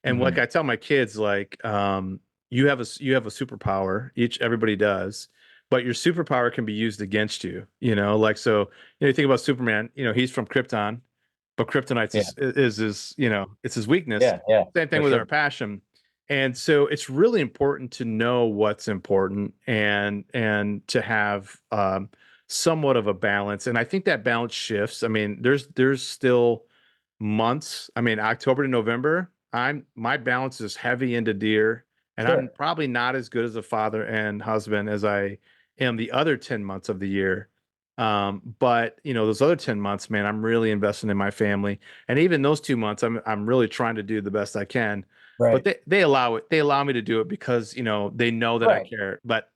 [SPEAKER 1] And like
[SPEAKER 2] Mhm.
[SPEAKER 1] I tell my kids, like you have a superpower, everybody does, but your superpower can be used against you, like so you think about Superman, he's from Krypton, but kryptonite's
[SPEAKER 2] Yeah.
[SPEAKER 1] is his, it's his weakness.
[SPEAKER 2] Yeah. Yeah.
[SPEAKER 1] Same thing
[SPEAKER 2] For
[SPEAKER 1] with our
[SPEAKER 2] sure.
[SPEAKER 1] passion. And so it's really important to know what's important and to have somewhat of a balance. And I think that balance shifts. I mean, there's still months. I mean, October to November, my balance is heavy into deer, and I'm
[SPEAKER 2] Sure.
[SPEAKER 1] probably not as good as a father and husband as I am the other 10 months of the year. But those other 10 months, man, I'm really investing in my family. And even those 2 months, I'm really trying to do the best I can. But
[SPEAKER 2] Right.
[SPEAKER 1] they allow it. They allow me to do it because, they know that I
[SPEAKER 2] Right.
[SPEAKER 1] care. But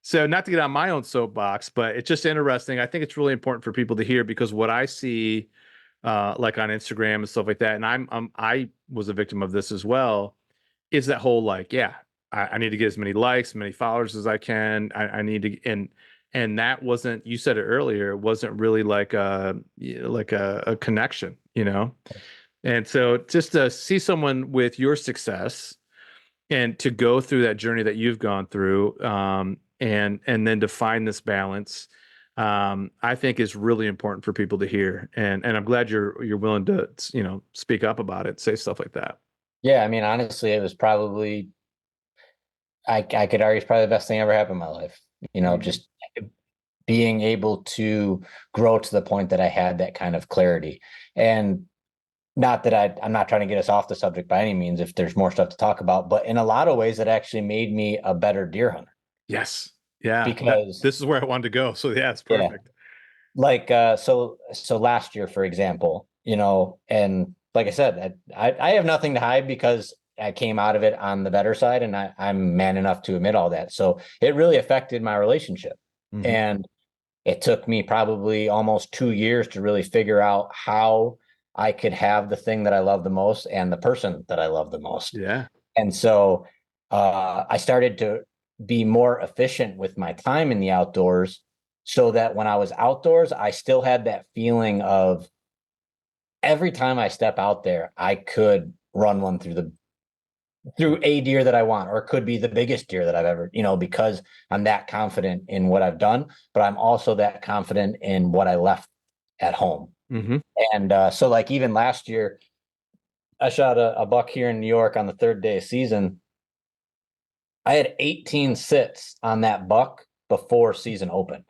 [SPEAKER 1] so not to get on my own soapbox, but it's just interesting. I think it's really important for people to hear because what I see like on Instagram and stuff like that, and I was a victim of this as well, is that whole like, yeah, I need to get as many likes, many followers as I can. I need to, and that wasn't, you said it earlier, it wasn't really like a connection, And so just to see someone with your success and to go through that journey that you've gone through, and then to find this balance, I think is really important for people to hear. And I'm glad you're willing to, speak up about it, say stuff like that.
[SPEAKER 2] Yeah. I mean, honestly, it was probably, I could argue it's probably the best thing ever happened in my life.
[SPEAKER 1] Mhm.
[SPEAKER 2] Just being able to grow to the point that I had that kind of clarity. And not that I'm not trying to get us off the subject by any means, if there's more stuff to talk about, but in a lot of ways, it actually made me a better deer hunter
[SPEAKER 1] Yes. Yeah.
[SPEAKER 2] because,
[SPEAKER 1] This is where I wanted to go. So yeah, it's
[SPEAKER 2] yeah,
[SPEAKER 1] perfect.
[SPEAKER 2] like, so last year, for example, and like I said, I have nothing to hide because I came out of it on the better side and I'm man enough to admit all that. So it really affected my relationship.
[SPEAKER 1] Hmm.
[SPEAKER 2] And it took me probably almost 2 years to really figure out how I could have the thing that I love the most and the person that I love the most.
[SPEAKER 1] Yeah.
[SPEAKER 2] And so I started to be more efficient with my time in the outdoors so that when I was outdoors, I still had that feeling of every time I step out there, I could run one through a deer that I want, or it could be the biggest deer that I've ever, because I'm that confident in what I've done, but I'm also that confident in what I left at home.
[SPEAKER 1] Hmm.
[SPEAKER 2] And so, like, even last year, I shot a buck here in New York on the third day of season. I had 18 sits on that buck before season opened,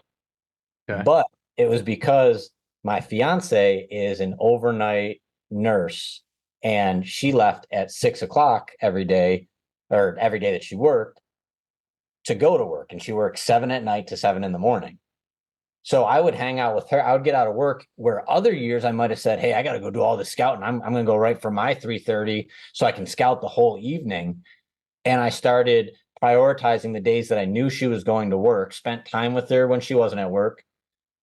[SPEAKER 1] Okay.
[SPEAKER 2] but it was because my fiance is an overnight nurse and she left at 6 o'clock every day, or every day that she worked, to go to work, and she worked 7 at night to 7 in the morning. So I would hang out with her. I would get out of work where other years I might have said, hey, I got to go do all this scouting. I'm going to go right for my 3:30 so I can scout the whole evening. And I started prioritizing the days that I knew she was going to work, spent time with her when she wasn't at work,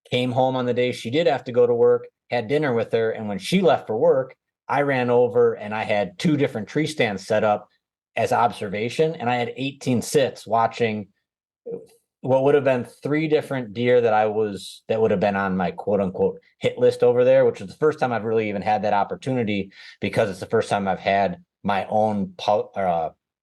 [SPEAKER 2] came home on the day she did have to go to work, had dinner with her. And when she left for work, I ran over and I had two different tree stands set up as observation. And I had 18 sits watching what would have been three different deer that would have been on my quote unquote hit list over there, which was the first time I've really even had that opportunity because it's the first time I've had my own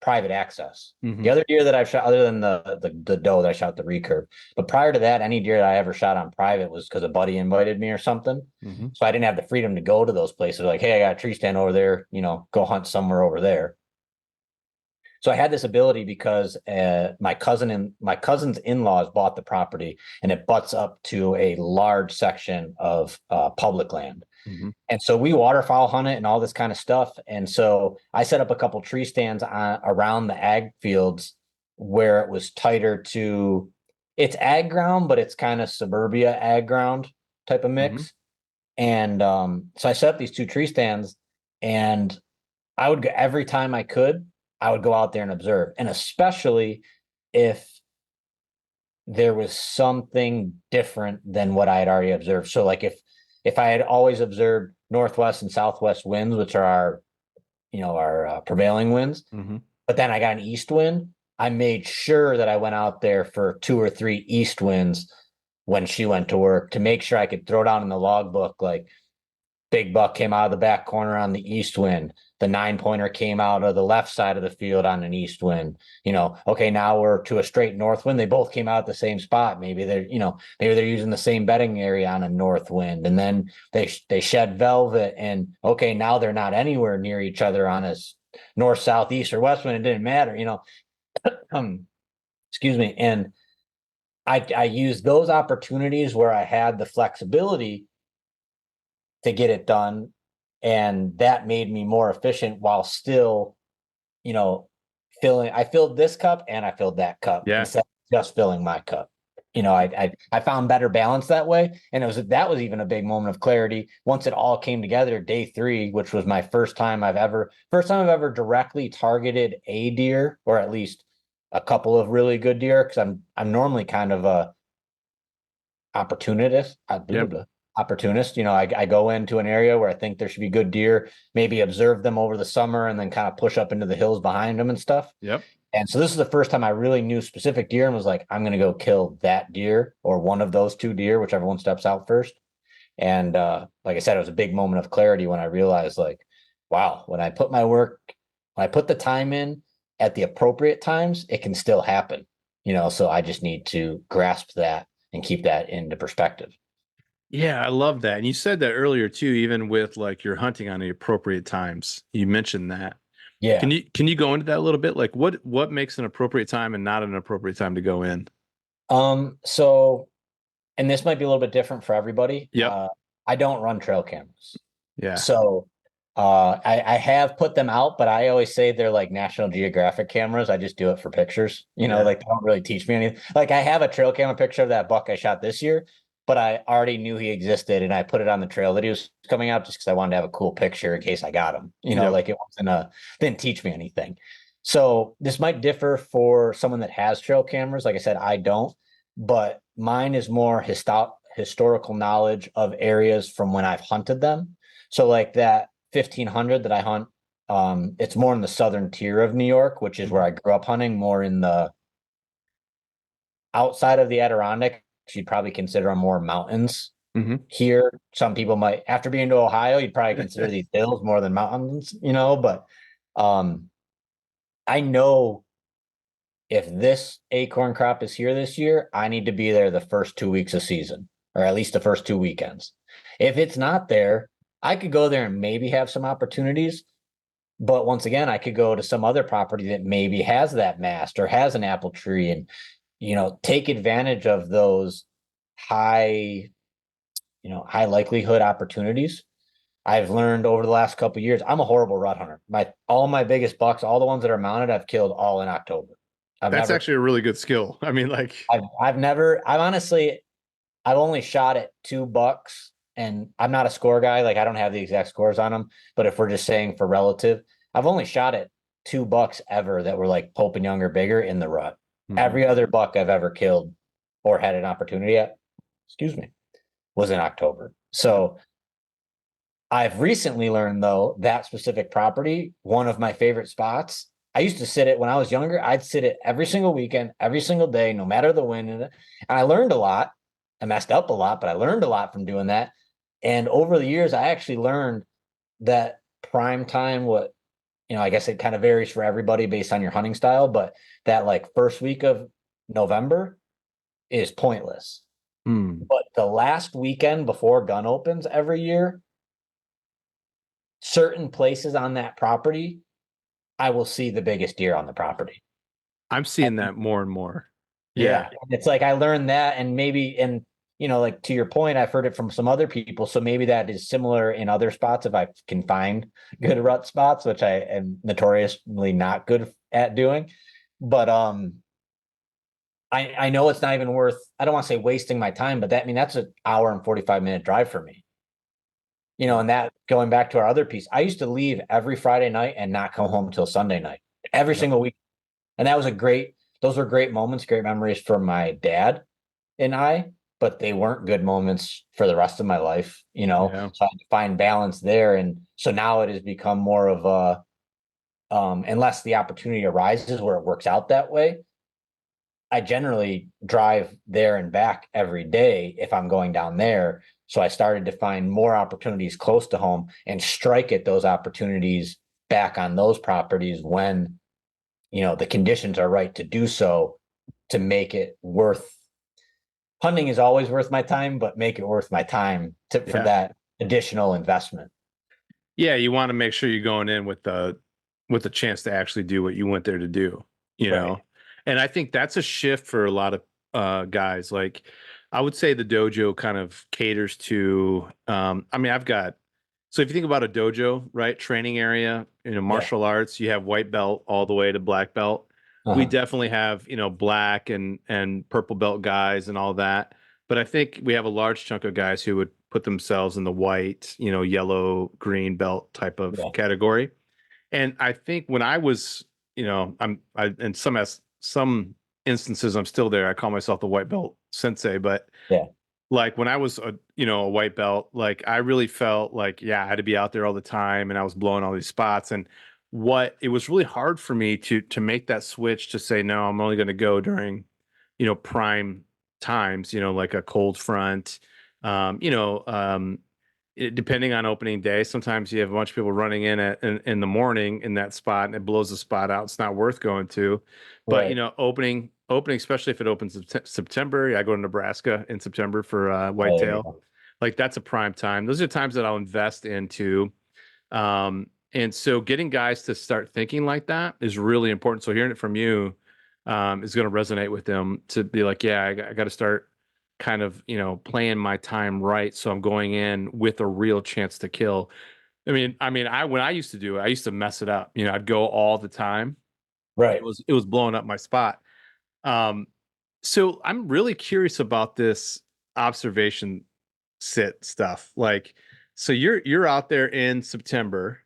[SPEAKER 2] private access.
[SPEAKER 1] Hmm.
[SPEAKER 2] The other deer that I've shot, other than the doe that I shot the recurve, but prior to that, any deer that I ever shot on private was because a buddy invited me or something.
[SPEAKER 1] Hmm.
[SPEAKER 2] So I didn't have the freedom to go to those places. Like, hey, I got a tree stand over there, go hunt somewhere over there. So I had this ability because my cousin's in-laws bought the property, and it butts up to a large section of public land.
[SPEAKER 1] Hmm.
[SPEAKER 2] And so we waterfowl hunt it and all this kind of stuff. And so I set up a couple tree stands around the ag fields where it was tighter to, it's ag ground, but it's kind of suburbia ag ground type of
[SPEAKER 1] Hmm.
[SPEAKER 2] mix. And so I set up these two tree stands, and I would go every time I could, I would go out there and observe. And especially if there was something different than what I had already observed. So like if I had always observed northwest and southwest winds, which are our our prevailing winds.
[SPEAKER 1] Mm-hmm.
[SPEAKER 2] But then I got an east wind. I made sure that I went out there for 2 or 3 east winds when she went to work to make sure I could throw down in the logbook like big buck came out of the back corner on the east wind. The 9-pointer came out of the left side of the field on an east wind. Okay, now we're to a straight north wind. They both came out at the same spot. Maybe they're using the same bedding area on a north wind. And then they shed velvet, and okay, now they're not anywhere near each other on a north, south, east, or west wind. It didn't matter, excuse me. And I used those opportunities where I had the flexibility to get it done. And that made me more efficient while still, I filled this cup and I filled that cup instead of just filling my cup. I found better balance that way. And that was even a big moment of clarity once it all came together day 3, which was my first time I've ever directly targeted a deer, or at least a couple of really good deer. Cause I'm normally kind of a opportunist. Opportunist. I go into an area where I think there should be good deer, maybe observe them over the summer and then kind of push up into the hills behind them and stuff.
[SPEAKER 1] Yep.
[SPEAKER 2] And so this is the first time I really knew specific deer and was like, I'm going to go kill that deer or one of those 2 deer, whichever one steps out first. And like I said, it was a big moment of clarity when I realized like, wow, when I put the time in at the appropriate times, it can still happen, so I just need to grasp that and keep that into perspective.
[SPEAKER 1] Yeah, I love that. And you said that earlier too, even with like you're hunting on the appropriate times. You mentioned that.
[SPEAKER 2] Yeah.
[SPEAKER 1] Can you go into that a little bit? Like what makes an appropriate time and not an appropriate time to go in?
[SPEAKER 2] So, and this might be a little bit different for everybody.
[SPEAKER 1] Yep.
[SPEAKER 2] I don't run trail cameras.
[SPEAKER 1] Yeah.
[SPEAKER 2] So I have put them out, but I always say they're like National Geographic cameras. I just do it for pictures, like they don't really teach me anything. Like I have a trail camera picture of that buck I shot this year, but I already knew he existed and I put it on the trail that he was coming out just because I wanted to have a cool picture in case I got him,
[SPEAKER 1] Yep.
[SPEAKER 2] like it didn't teach me anything. So this might differ for someone that has trail cameras. Like I said, I don't, but mine is more historical knowledge of areas from when I've hunted them. So like that 1500 that I hunt, it's more in the southern tier of New York, which is where I grew up hunting, more in the outside of the Adirondack. You'd probably consider them more mountains.
[SPEAKER 1] Mm-hmm.
[SPEAKER 2] Here, some people might, after being to Ohio, you'd probably consider these hills more than mountains, but I know if this acorn crop is here this year, I need to be there the first 2 weeks of season, or at least the first 2 weekends. If it's not there, I could go there and maybe have some opportunities. But once again, I could go to some other property that maybe has that mast or has an apple tree and, take advantage of those high likelihood opportunities. I've learned over the last couple of years, I'm a horrible rut hunter. All my biggest bucks, all the ones that are mounted, I've killed all in October.
[SPEAKER 1] That's actually a really good skill. I mean, like
[SPEAKER 2] I've only shot at 2 bucks, and I'm not a score guy. Like I don't have the exact scores on them, but if we're just saying for relative, I've only shot at 2 bucks ever that were like Pope and Young or bigger in the rut. Mm-hmm. Every other buck I've ever killed or had an opportunity at, was in October. So I've recently learned though, that specific property, one of my favorite spots. I used to sit it when I was younger. I'd sit it every single weekend, every single day, no matter the wind. And I learned a lot. I messed up a lot, but I learned a lot from doing that. And over the years, I actually learned that prime time, I guess it kind of varies for everybody based on your hunting style, but that like first week of November is pointless. But the last weekend before gun opens every year, certain places on that property, I will see the biggest deer on the property.
[SPEAKER 1] I'm seeing that more and more.
[SPEAKER 2] Yeah. It's like I learned that, and like to your point, I've heard it from some other people. So maybe that is similar in other spots if I can find good rut spots, which I am notoriously not good at doing. But I know it's not even worth, I don't want to say wasting my time, but that's an hour and 45-minute drive for me. And that going back to our other piece, I used to leave every Friday night and not come home until Sunday night, every single week. And those were great moments, great memories for my dad and I, but they weren't good moments for the rest of my life, so I had to find balance there. And so now it has become more of unless the opportunity arises where it works out that way, I generally drive there and back every day if I'm going down there. So I started to find more opportunities close to home and strike at those opportunities back on those properties when, the conditions are right to do so, to make it worth hunting is always worth my time, but make it worth my time for
[SPEAKER 1] Yeah.
[SPEAKER 2] that additional investment.
[SPEAKER 1] Yeah, you want to make sure you're going in with the chance to actually do what you went there to do, you
[SPEAKER 2] Right.
[SPEAKER 1] know. And I think that's a shift for a lot of guys. Like I would say the dojo kind of caters to I mean, I've got so if you think about a dojo, right, training area,
[SPEAKER 2] Yeah.
[SPEAKER 1] martial arts, you have white belt all the way to black belt. We
[SPEAKER 2] Uh-huh.
[SPEAKER 1] definitely have, black and purple belt guys and all that. But I think we have a large chunk of guys who would put themselves in the white, yellow, green belt type of
[SPEAKER 2] Yeah.
[SPEAKER 1] category. And I think when I was, in some instances I'm still there. I call myself the white belt sensei, but
[SPEAKER 2] Yeah.
[SPEAKER 1] like when I was a white belt, like I really felt like, yeah, I had to be out there all the time and I was blowing all these spots. And what it was really hard for me to make that switch to say, no, I'm only going to go during, prime times, like a cold front, um, you know, um, depending on opening day, sometimes you have a bunch of people running in the morning in that spot and it blows the spot out. It's not worth going to. But
[SPEAKER 2] Right.
[SPEAKER 1] opening, especially if it opens in September. I go to Nebraska in September for
[SPEAKER 2] Oh, there you
[SPEAKER 1] whitetail.
[SPEAKER 2] go.
[SPEAKER 1] Like that's a prime time. Those are times that I'll invest into. And so getting guys to start thinking like that is really important. So hearing it from you is going to resonate with them to be like, yeah, I got to start kind of, playing my time right. So I'm going in with a real chance to kill. I when I used to do it, I used to mess it up. I'd go all the time.
[SPEAKER 2] Right.
[SPEAKER 1] It was blowing up my spot. Um, so I'm really curious about this observation sit stuff. Like, so you're out there in September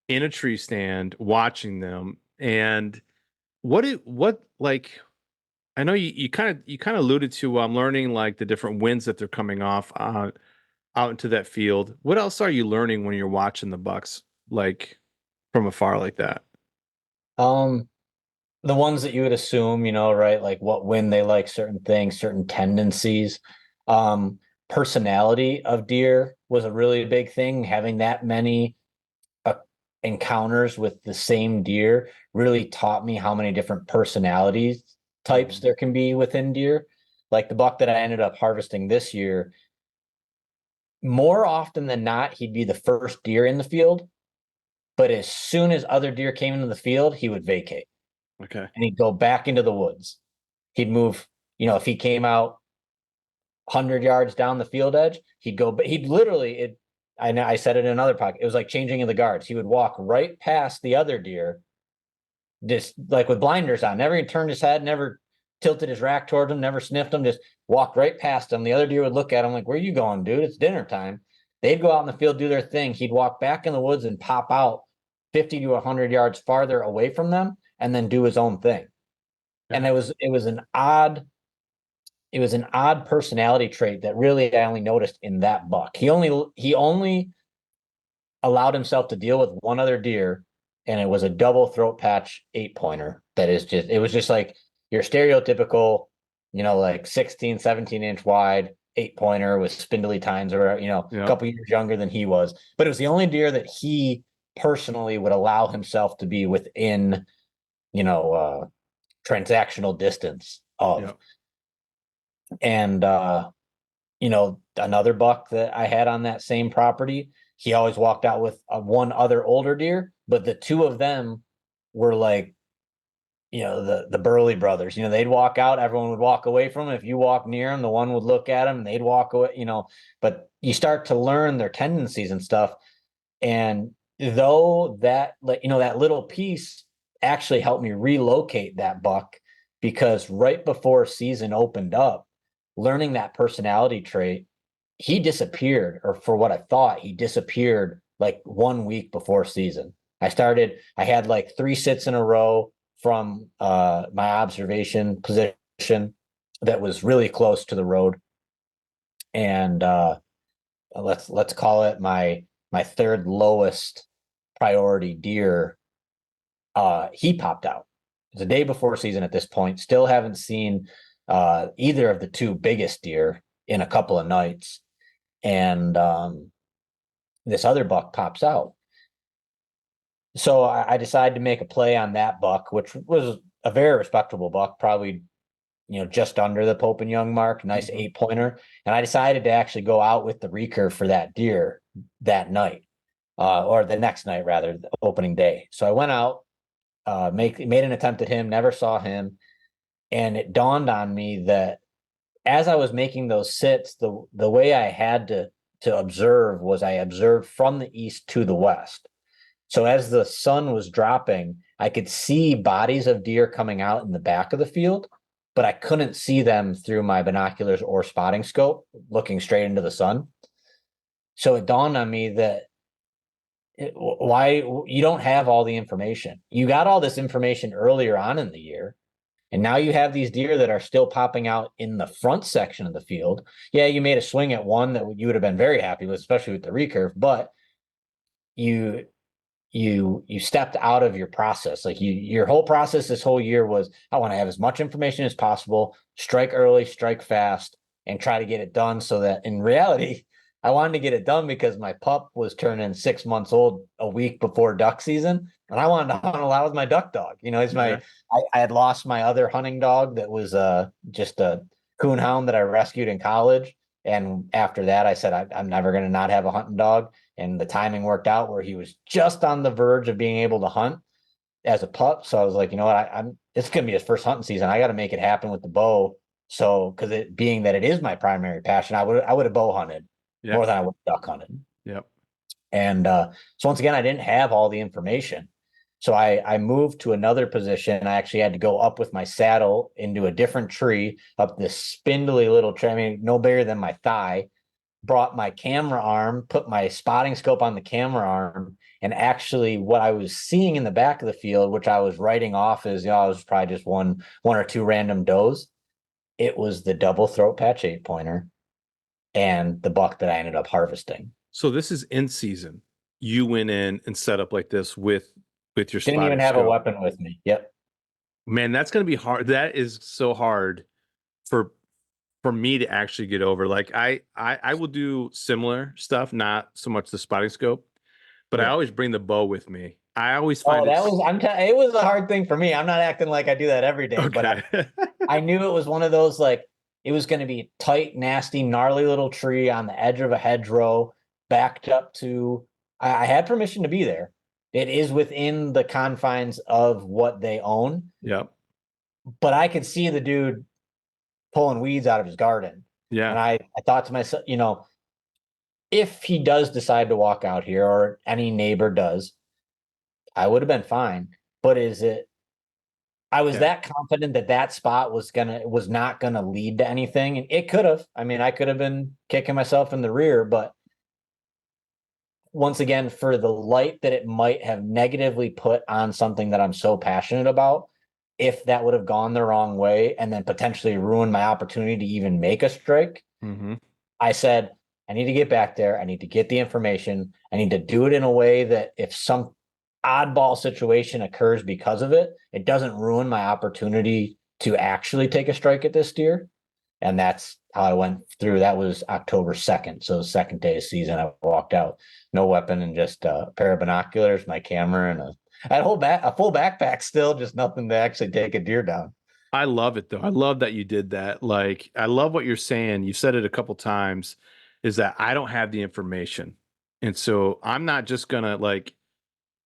[SPEAKER 1] in a tree stand watching them, and what like I know you kind of alluded to learning like the different winds that they're coming off out into that field. What else are you learning when you're watching the bucks like from afar like that?
[SPEAKER 2] Um, the ones that you would assume, right? Like what when they like certain things, certain tendencies. Um, Personality of deer was a really big thing. Having that many uh, encounters with the same deer really taught me how many different personalities types
[SPEAKER 1] Mhm.
[SPEAKER 2] there can be within deer. Like the buck that I ended up harvesting this year, more often than not, he'd be the first deer in the field. But as soon as other deer came into the field, he would vacate
[SPEAKER 1] Okay.
[SPEAKER 2] and he'd go back into the woods. He'd move, if he came out 100 yards down the field edge, he'd go, but he'd literally, I said it in another pocket. It was like changing of the guards. He would walk right past the other deer, just like with blinders on, never turned his head, never tilted his rack towards him, never sniffed him, just walked right past him. The other deer would look at him like, where are you going, dude? It's dinner time. They'd go out in the field, do their thing. He'd walk back in the woods and pop out 50 to 100 yards farther away from them and then do his own thing. And
[SPEAKER 1] Yeah.
[SPEAKER 2] it was an odd personality trait that really I only noticed in that buck. He only allowed himself to deal with one other deer, and it was a double throat patch 8-pointer. It was just like your stereotypical, like 16, 17-inch wide 8-pointer with spindly tines, or a
[SPEAKER 1] Yeah.
[SPEAKER 2] couple years younger than he was. But it was the only deer that he personally would allow himself to be within, you know, uh transactional distance of.
[SPEAKER 1] Yeah.
[SPEAKER 2] And another buck that I had on that same property, he always walked out with one other older deer, but the two of them were like, the Burley brothers. They'd walk out, everyone would walk away from them. If you walk near them, the one would look at them, and they'd walk away. But you start to learn their tendencies and stuff. And though that, like, that little piece actually helped me relocate that buck, because right before season opened up, learning that personality trait, he disappeared, or for what I thought, he disappeared like 1 week before season. I had like 3 sits in a row from my observation position that was really close to the road. And let's call it my third lowest priority deer he popped out. It's a day before season at this point. Still haven't seen either of the two biggest deer in a couple of nights. And this other buck pops out. So I decided to make a play on that buck, which was a very respectable buck, probably just under the Pope and Young mark, nice 8-pointer. And I decided to actually go out with the recurve for that deer that night, or the next night rather, the opening day. So I went out, made an attempt at him, never saw him, and it dawned on me that as I was making those sits, the way I had to observe was I observed from the east to the west. So as the sun was dropping, I could see bodies of deer coming out in the back of the field, but I couldn't see them through my binoculars or spotting scope looking straight into the sun. So it dawned on me that why you don't have all the information. You got all this information earlier on in the year, and now you have these deer that are still popping out in the front section of the field. Yeah, you made a swing at one that you would have been very happy with, especially with the recurve, but you stepped out of your process. Like your whole process this whole year was, I want to have as much information as possible, strike early, strike fast, and try to get it done. So that in reality, I wanted to get it done because my pup was turning 6 months old a week before duck season, and I wanted to hunt a lot with my duck dog. He's I had lost my other hunting dog that was just a coonhound that I rescued in college. And after that, I said, I'm never going to not have a hunting dog. And the timing worked out where he was just on the verge of being able to hunt as a pup. So I was like, you know what, it's going to be his first hunting season. I got to make it happen with the bow. So, because it being that it is my primary passion, I would have bow hunted more than I would have duck hunted.
[SPEAKER 1] Yep.
[SPEAKER 2] And so once again, I didn't have all the information. So I moved to another position. I actually had to go up with my saddle into a different tree, up this spindly little tree. I mean, no bigger than my thigh. Brought my camera arm, put my spotting scope on the camera arm, and actually what I was seeing in the back of the field, which I was writing off as, I was probably just one or two random does. It was the double throat patch 8-pointer and the buck that I ended up harvesting.
[SPEAKER 1] So this is in season. You went in and set up like this with your
[SPEAKER 2] Didn't even have a weapon with me. Yep.
[SPEAKER 1] Man, that's going to be hard. That is so hard for me to actually get over. Like I will do similar stuff, not so much the spotting scope, but I always bring the bow with me. I always find
[SPEAKER 2] it was a hard thing for me. I'm not acting like I do that every day,
[SPEAKER 1] okay.
[SPEAKER 2] but I knew it was one of those, like, it was going to be tight, nasty, gnarly little tree on the edge of a hedgerow, backed up to, I had permission to be there. It is within the confines of what they own.
[SPEAKER 1] Yep.
[SPEAKER 2] But I could see the dude pulling weeds out of his garden.
[SPEAKER 1] Yeah.
[SPEAKER 2] And I thought to myself, if he does decide to walk out here, or any neighbor does, I would have been fine. But I was that confident that spot was not gonna lead to anything. And it could have. I mean, I could have been kicking myself in the rear, but once again, for the light that it might have negatively put on something that I'm so passionate about, if that would have gone the wrong way and then potentially ruined my opportunity to even make a strike, I said, I need to get back there. I need to get the information. I need to do it in a way that if some oddball situation occurs because of it, it doesn't ruin my opportunity to actually take a strike at this deer. And that's how I went through. That was October 2nd. So the second day of season, I walked out, no weapon, and just a pair of binoculars, my camera, and I had a full backpack still, just nothing to actually take a deer down.
[SPEAKER 1] I love it though. I love that you did that. Like, I love what you're saying. You've said it a couple times, is that I don't have the information. And so I'm not just gonna, like,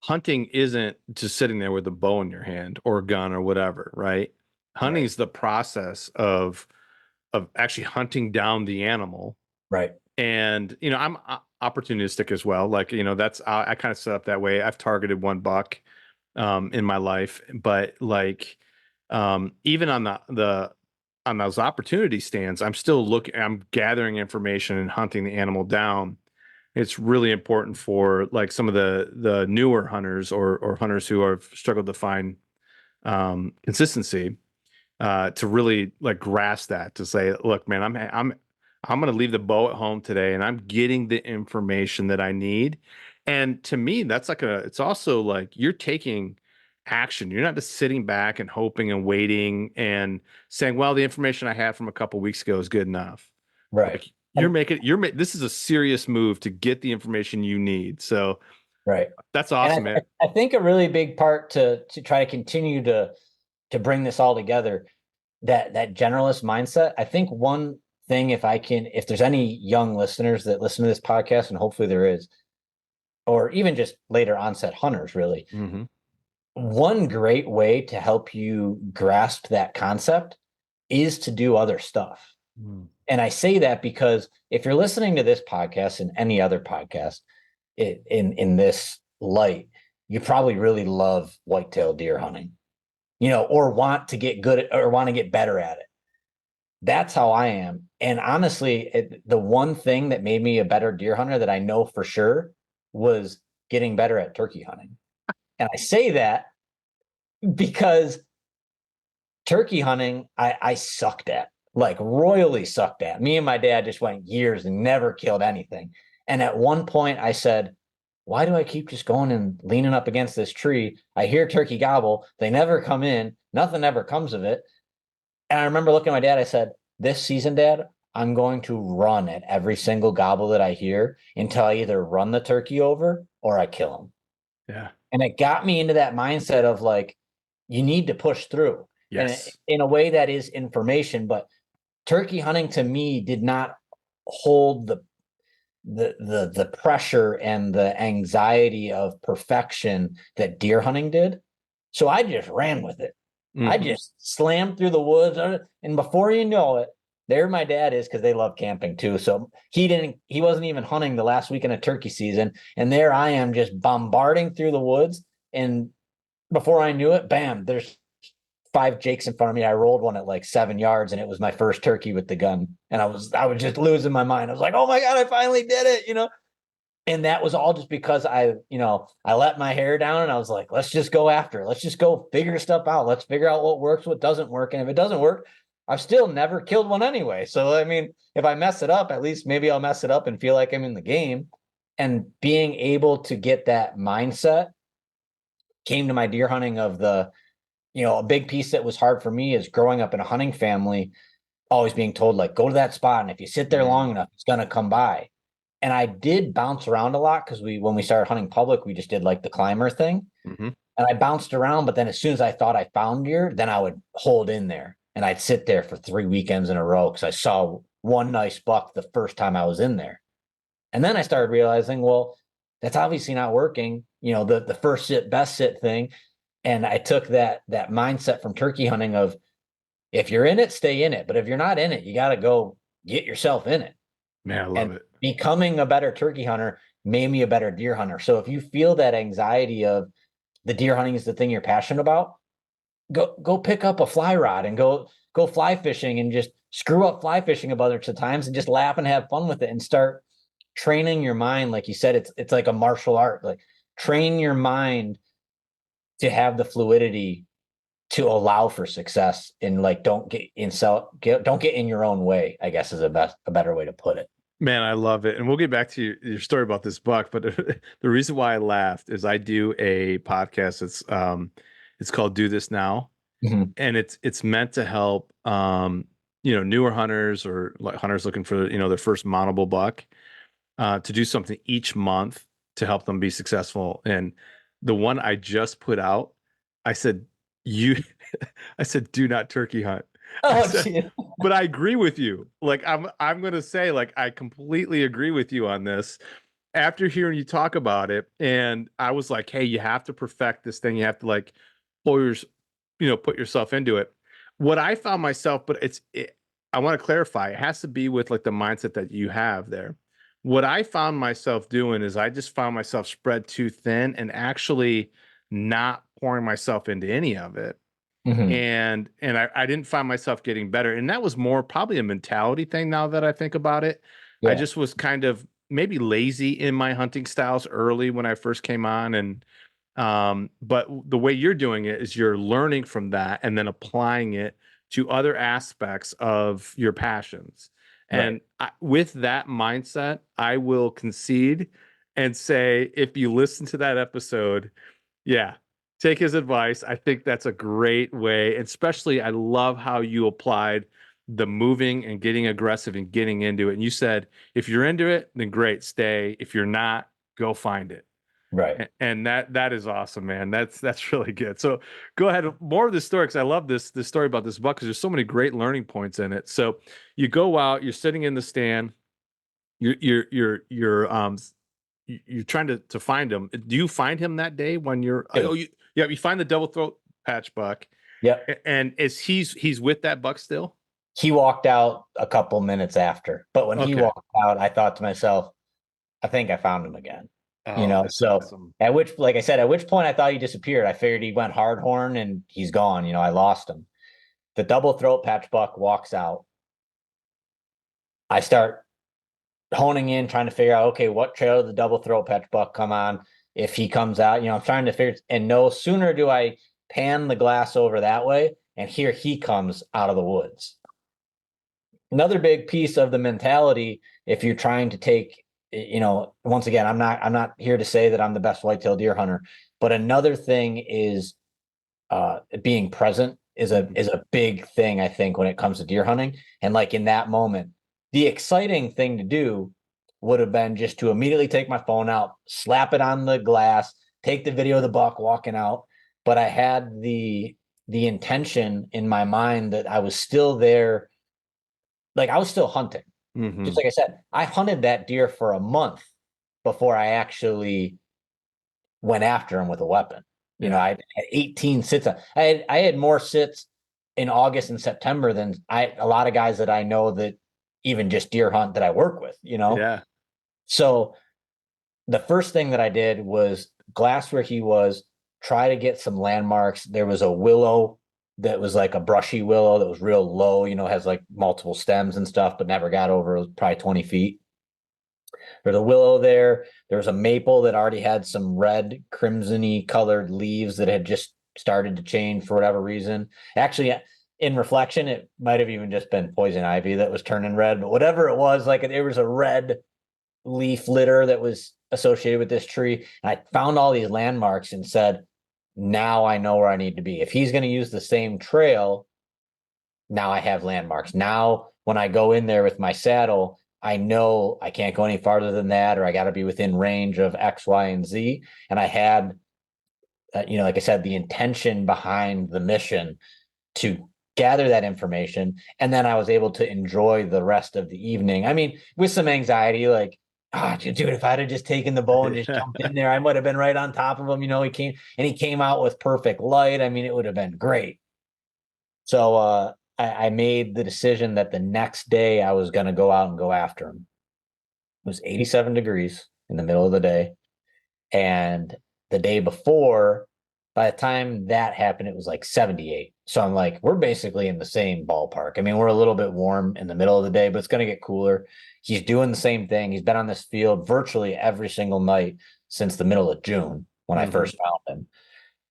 [SPEAKER 1] hunting isn't just sitting there with a bow in your hand or a gun or whatever, right? Hunting is the process of actually hunting down the animal.
[SPEAKER 2] Right.
[SPEAKER 1] And, I'm opportunistic as well. Like, that's, I kind of set up that way. I've targeted one buck in my life, but like, even on on those opportunity stands, I'm gathering information and hunting the animal down. It's really important for, like, some of the newer hunters or hunters who have struggled to find consistency, to really, like, grasp that, to say, look, man, I'm going to leave the bow at home today, and I'm getting the information that I need. And to me, that's like it's also like you're taking action. You're not just sitting back and hoping and waiting and saying, well, the information I had from a couple weeks ago is good enough.
[SPEAKER 2] Right.
[SPEAKER 1] Like
[SPEAKER 2] And
[SPEAKER 1] this is a serious move to get the information you need. So
[SPEAKER 2] right.
[SPEAKER 1] that's
[SPEAKER 2] And
[SPEAKER 1] awesome, man.
[SPEAKER 2] I think a really big part to try to continue to bring this all together, that generalist mindset. I think one thing, if there's any young listeners that listen to this podcast, and hopefully there is, or even just later onset hunters, really,
[SPEAKER 1] Mm-hmm.
[SPEAKER 2] one great way to help you grasp that concept is to do other stuff.
[SPEAKER 1] Mm.
[SPEAKER 2] And I say that because if you're listening to this podcast and any other podcast in this light, you probably really love whitetail deer hunting, or want to get good at, or want to get better at it. That's how I am. And honestly, the one thing that made me a better deer hunter that I know for sure was getting better at turkey hunting. And I say that because turkey hunting, I sucked at, like royally sucked at. Me and my dad just went years and never killed anything. And at one point I said, why do I keep just going and leaning up against this tree? I hear turkey gobble. They never come in. Nothing ever comes of it. And I remember looking at my dad. I said, this season, Dad, I'm going to run at every single gobble that I hear until I either run the turkey over or I kill him.
[SPEAKER 1] Yeah.
[SPEAKER 2] And it got me into that mindset of like, you need to push through. And
[SPEAKER 1] Yes.
[SPEAKER 2] in a way that is information, but turkey hunting to me did not hold the pressure and the anxiety of perfection that deer hunting did. So I just ran with it. I
[SPEAKER 1] Mm-hmm.
[SPEAKER 2] just slammed through the woods, and before you know it, there my dad is, because they love camping too. So he wasn't even hunting the last weekend of turkey season, and there I am just bombarding through the woods. And before I knew it, bam, there's 5 jakes in front of me. I rolled one at like 7 yards, and it was my first turkey with the gun. And I was just losing my mind. I was like, oh my God, I finally did it. And that was all just because I let my hair down and I was like, let's just go after it. Let's just go figure stuff out. Let's figure out what works, what doesn't work. And if it doesn't work, I've still never killed one anyway. So, I mean, if I mess it up, at least maybe I'll mess it up and feel like I'm in the game. And being able to get that mindset came to my deer hunting of a big piece that was hard for me is growing up in a hunting family, always being told, like, go to that spot. And if you sit there long enough, it's going to come by. And I did bounce around a lot because when we started hunting public, we just did like the climber thing.
[SPEAKER 1] Mm-hmm.
[SPEAKER 2] And I bounced around, but then as soon as I thought I found deer, then I would hold in there and I'd sit there for 3 weekends in a row because I saw one nice buck the first time I was in there. And then I started realizing, well, that's obviously not working. The first sit, best sit thing. And I took that mindset from turkey hunting of, if you're in it, stay in it. But if you're not in it, you got to go get yourself in it.
[SPEAKER 1] Man, I love
[SPEAKER 2] And
[SPEAKER 1] it.
[SPEAKER 2] becoming a better turkey hunter made me a better deer hunter. So if you feel that anxiety of the deer hunting is the thing you're passionate about, go pick up a fly rod and go fly fishing and just screw up fly fishing a bunch of times and just laugh and have fun with it and start training your mind. Like you said, it's like a martial art. Like, train your mind to have the fluidity to allow for success, and like don't get in your own way, I guess, is a better way to put it.
[SPEAKER 1] Man, I love it. And we'll get back to your story about this buck, but the reason why I laughed is I do a podcast. It's called Do This Now.
[SPEAKER 2] Mhm.
[SPEAKER 1] And it's meant to help newer hunters or like hunters looking for, their first mountable buck, to do something each month to help them be successful. And the one I just put out, I said, you I said, do not turkey hunt. I
[SPEAKER 2] Oh,
[SPEAKER 1] said,
[SPEAKER 2] gee.
[SPEAKER 1] but I agree with you. Like I'm gonna say, like, I completely agree with you on this after hearing you talk about it. And I was like, hey, you have to perfect this thing. You have to like put yourself into it. What I found myself, but I want to clarify, it has to be with like the mindset that you have there. What I found myself doing is I just found myself spread too thin and actually not pouring myself into any of it.
[SPEAKER 2] Mhm.
[SPEAKER 1] And I didn't find myself getting better. And that was more probably a mentality thing now that I think about it. I
[SPEAKER 2] Yeah.
[SPEAKER 1] just was kind of maybe lazy in my hunting styles early when I first came on. And but the way you're doing it is you're learning from that and then applying it to other aspects of your passions.
[SPEAKER 2] Right.
[SPEAKER 1] And with that mindset, I will concede and say, if you listen to that episode, yeah, take his advice. I think that's a great way. Especially, I love how you applied the moving and getting aggressive and getting into it. And you said, if you're into it, then great, stay. If you're not, go find it.
[SPEAKER 2] Right.
[SPEAKER 1] And that is awesome, man. That's really good. So go ahead, more of this story, because I love this story about this buck, because there's so many great learning points in it. So you go out, you're sitting in the stand, you're trying to find him. Do you find him that day when you're you find the double throat patch buck?
[SPEAKER 2] Yep.
[SPEAKER 1] And is he's with that buck still?
[SPEAKER 2] He walked out a couple minutes after, but when he
[SPEAKER 1] Okay.
[SPEAKER 2] walked out, I thought to myself, I think I found him again.
[SPEAKER 1] Oh, that's
[SPEAKER 2] So
[SPEAKER 1] awesome.
[SPEAKER 2] like I said, at which point I thought he disappeared. I figured he went hard horn and he's gone. I lost him. The double throat patch buck walks out. I start honing in, trying to figure out, okay, what trail did the double throat patch buck come on? If he comes out, I'm trying to figure, and no sooner do I pan the glass over that way, and here he comes out of the woods. Another big piece of the mentality, if you're trying to take, once again, I'm not here to say that I'm the best whitetail deer hunter, but another thing is being present is a big thing, I think, when it comes to deer hunting. And like in that moment, the exciting thing to do would have been just to immediately take my phone out, slap it on the glass, take the video of the buck walking out. But I had the intention in my mind that I was still there. Like I was still hunting.
[SPEAKER 1] Mm-hmm.
[SPEAKER 2] Just like I said, I hunted that deer for a month before I actually went after him with a weapon. I had 18 sits. I had more sits in August and September than a lot of guys that I know that even just deer hunt that I work with,
[SPEAKER 1] Yeah.
[SPEAKER 2] So the first thing that I did was glass where he was, try to get some landmarks. There was a willow that was like a brushy willow that was real low, has like multiple stems and stuff, but never got over probably 20 feet. There's a willow there. There was a maple that already had some red, crimson-y colored leaves that had just started to change for whatever reason. Actually, in reflection, it might have even just been poison ivy that was turning red, but whatever it was, like there was a red leaf litter that was associated with this tree. And I found all these landmarks and said, now I know where I need to be. If he's going to use the same trail, now I have landmarks. Now, when I go in there with my saddle, I know I can't go any farther than that, or I got to be within range of X, Y, and Z. And I had, like I said, the intention behind the mission to gather that information. And then I was able to enjoy the rest of the evening. I mean, with some anxiety, like, dude, if I'd have just taken the bow and just jumped in there, I might have been right on top of him. He came out with perfect light. I mean, it would have been great. So, I made the decision that the next day I was going to go out and go after him. It was 87 degrees in the middle of the day. And the day before, by the time that happened, it was like 78. So I'm like, we're basically in the same ballpark. I mean, we're a little bit warm in the middle of the day, but it's going to get cooler. He's doing the same thing. He's been on this field virtually every single night since the middle of June when I first found him.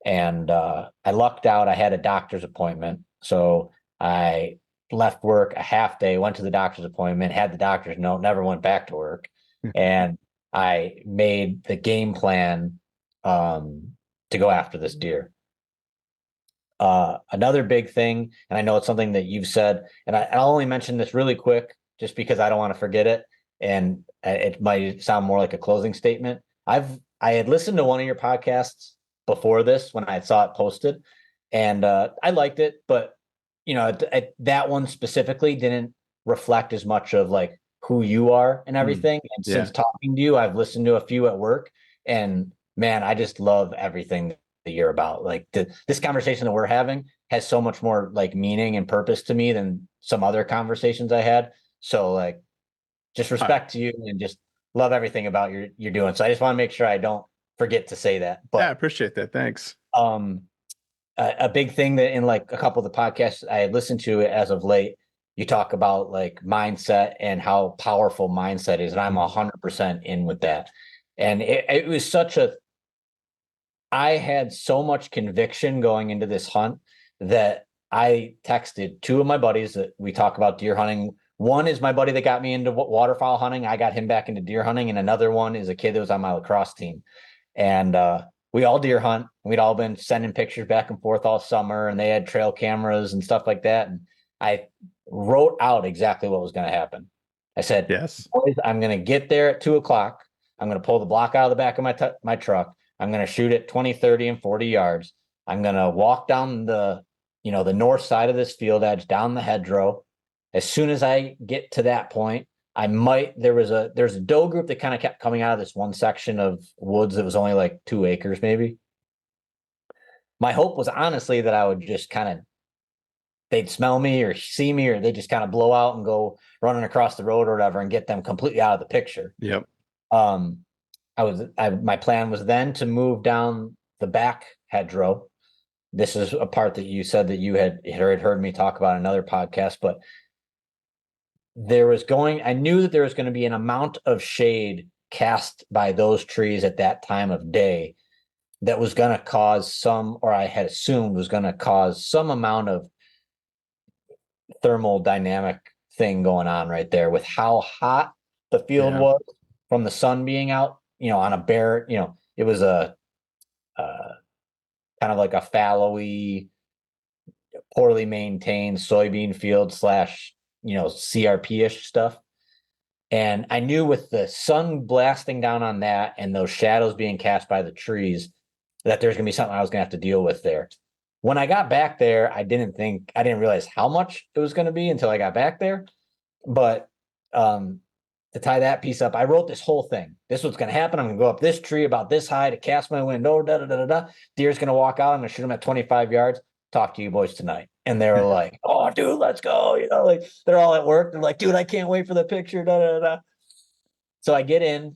[SPEAKER 2] And I lucked out. I had a doctor's appointment. So I left work a half day, went to the doctor's appointment, had the doctor's note, never went back to work. And I made the game plan to go after this deer. Another big thing, and I know it's something that you've said, and I'll only mention this really quick just because I don't want to forget it. And it might sound more like a closing statement. I had listened to one of your podcasts before this when I saw it posted, and I liked it, but that one specifically didn't reflect as much of like who you are and everything. And since talking to you, I've listened to a few at work, and man, I just love everything that you're about. Like this conversation that we're having has so much more like meaning and purpose to me than some other conversations I had. So like just respect to you and just love everything about you're doing. So I just want to make sure I don't forget to say that. But
[SPEAKER 1] yeah, I appreciate that. Thanks.
[SPEAKER 2] A big thing that in like a couple of the podcasts I had listened to as of late, you talk about like mindset and how powerful mindset is. And I'm 100% in with that. And it was I had so much conviction going into this hunt that I texted two of my buddies that we talk about deer hunting. One is my buddy that got me into waterfowl hunting. I got him back into deer hunting. And another one is a kid that was on my lacrosse team. And we all deer hunt. We'd all been sending pictures back and forth all summer, and they had trail cameras and stuff like that. And I wrote out exactly what was going to happen. I said,
[SPEAKER 1] Yes.
[SPEAKER 2] boys, I'm going to get there at 2:00. I'm going to pull the block out of the back of my truck. I'm going to shoot it 20, 30, and 40 yards. I'm going to walk down the north side of this field edge, down the hedgerow. As soon as I get to that point, there's a doe group that kind of kept coming out of this one section of woods that was only like 2 acres, maybe. My hope was honestly that I would just they'd smell me or see me, or they just kind of blow out and go running across the road or whatever and get them completely out of the picture.
[SPEAKER 1] Yep.
[SPEAKER 2] My plan was then to move down the back hedgerow. This is a part that you said that you had heard me talk about in another podcast, but I knew that there was going to be an amount of shade cast by those trees at that time of day that was going to cause or I had assumed was going to cause some amount of thermal dynamic thing going on right there with how hot the field was from the sun being out, on a bare, it was a kind of like a fallowy, poorly maintained soybean field / CRP-ish stuff. And I knew with the sun blasting down on that and those shadows being cast by the trees that there's going to be something I was going to have to deal with there. When I got back there, I didn't realize how much it was going to be until I got back there. But to tie that piece up, I wrote this whole thing. This is what's going to happen. I'm going to go up this tree about this high to cast my window. Deer's going to walk out. I'm going to shoot him at 25 yards. Talk to you boys tonight. And they were like, "Oh, dude, let's go." Like they're all at work. They're like, "Dude, I can't wait for the picture." So I get in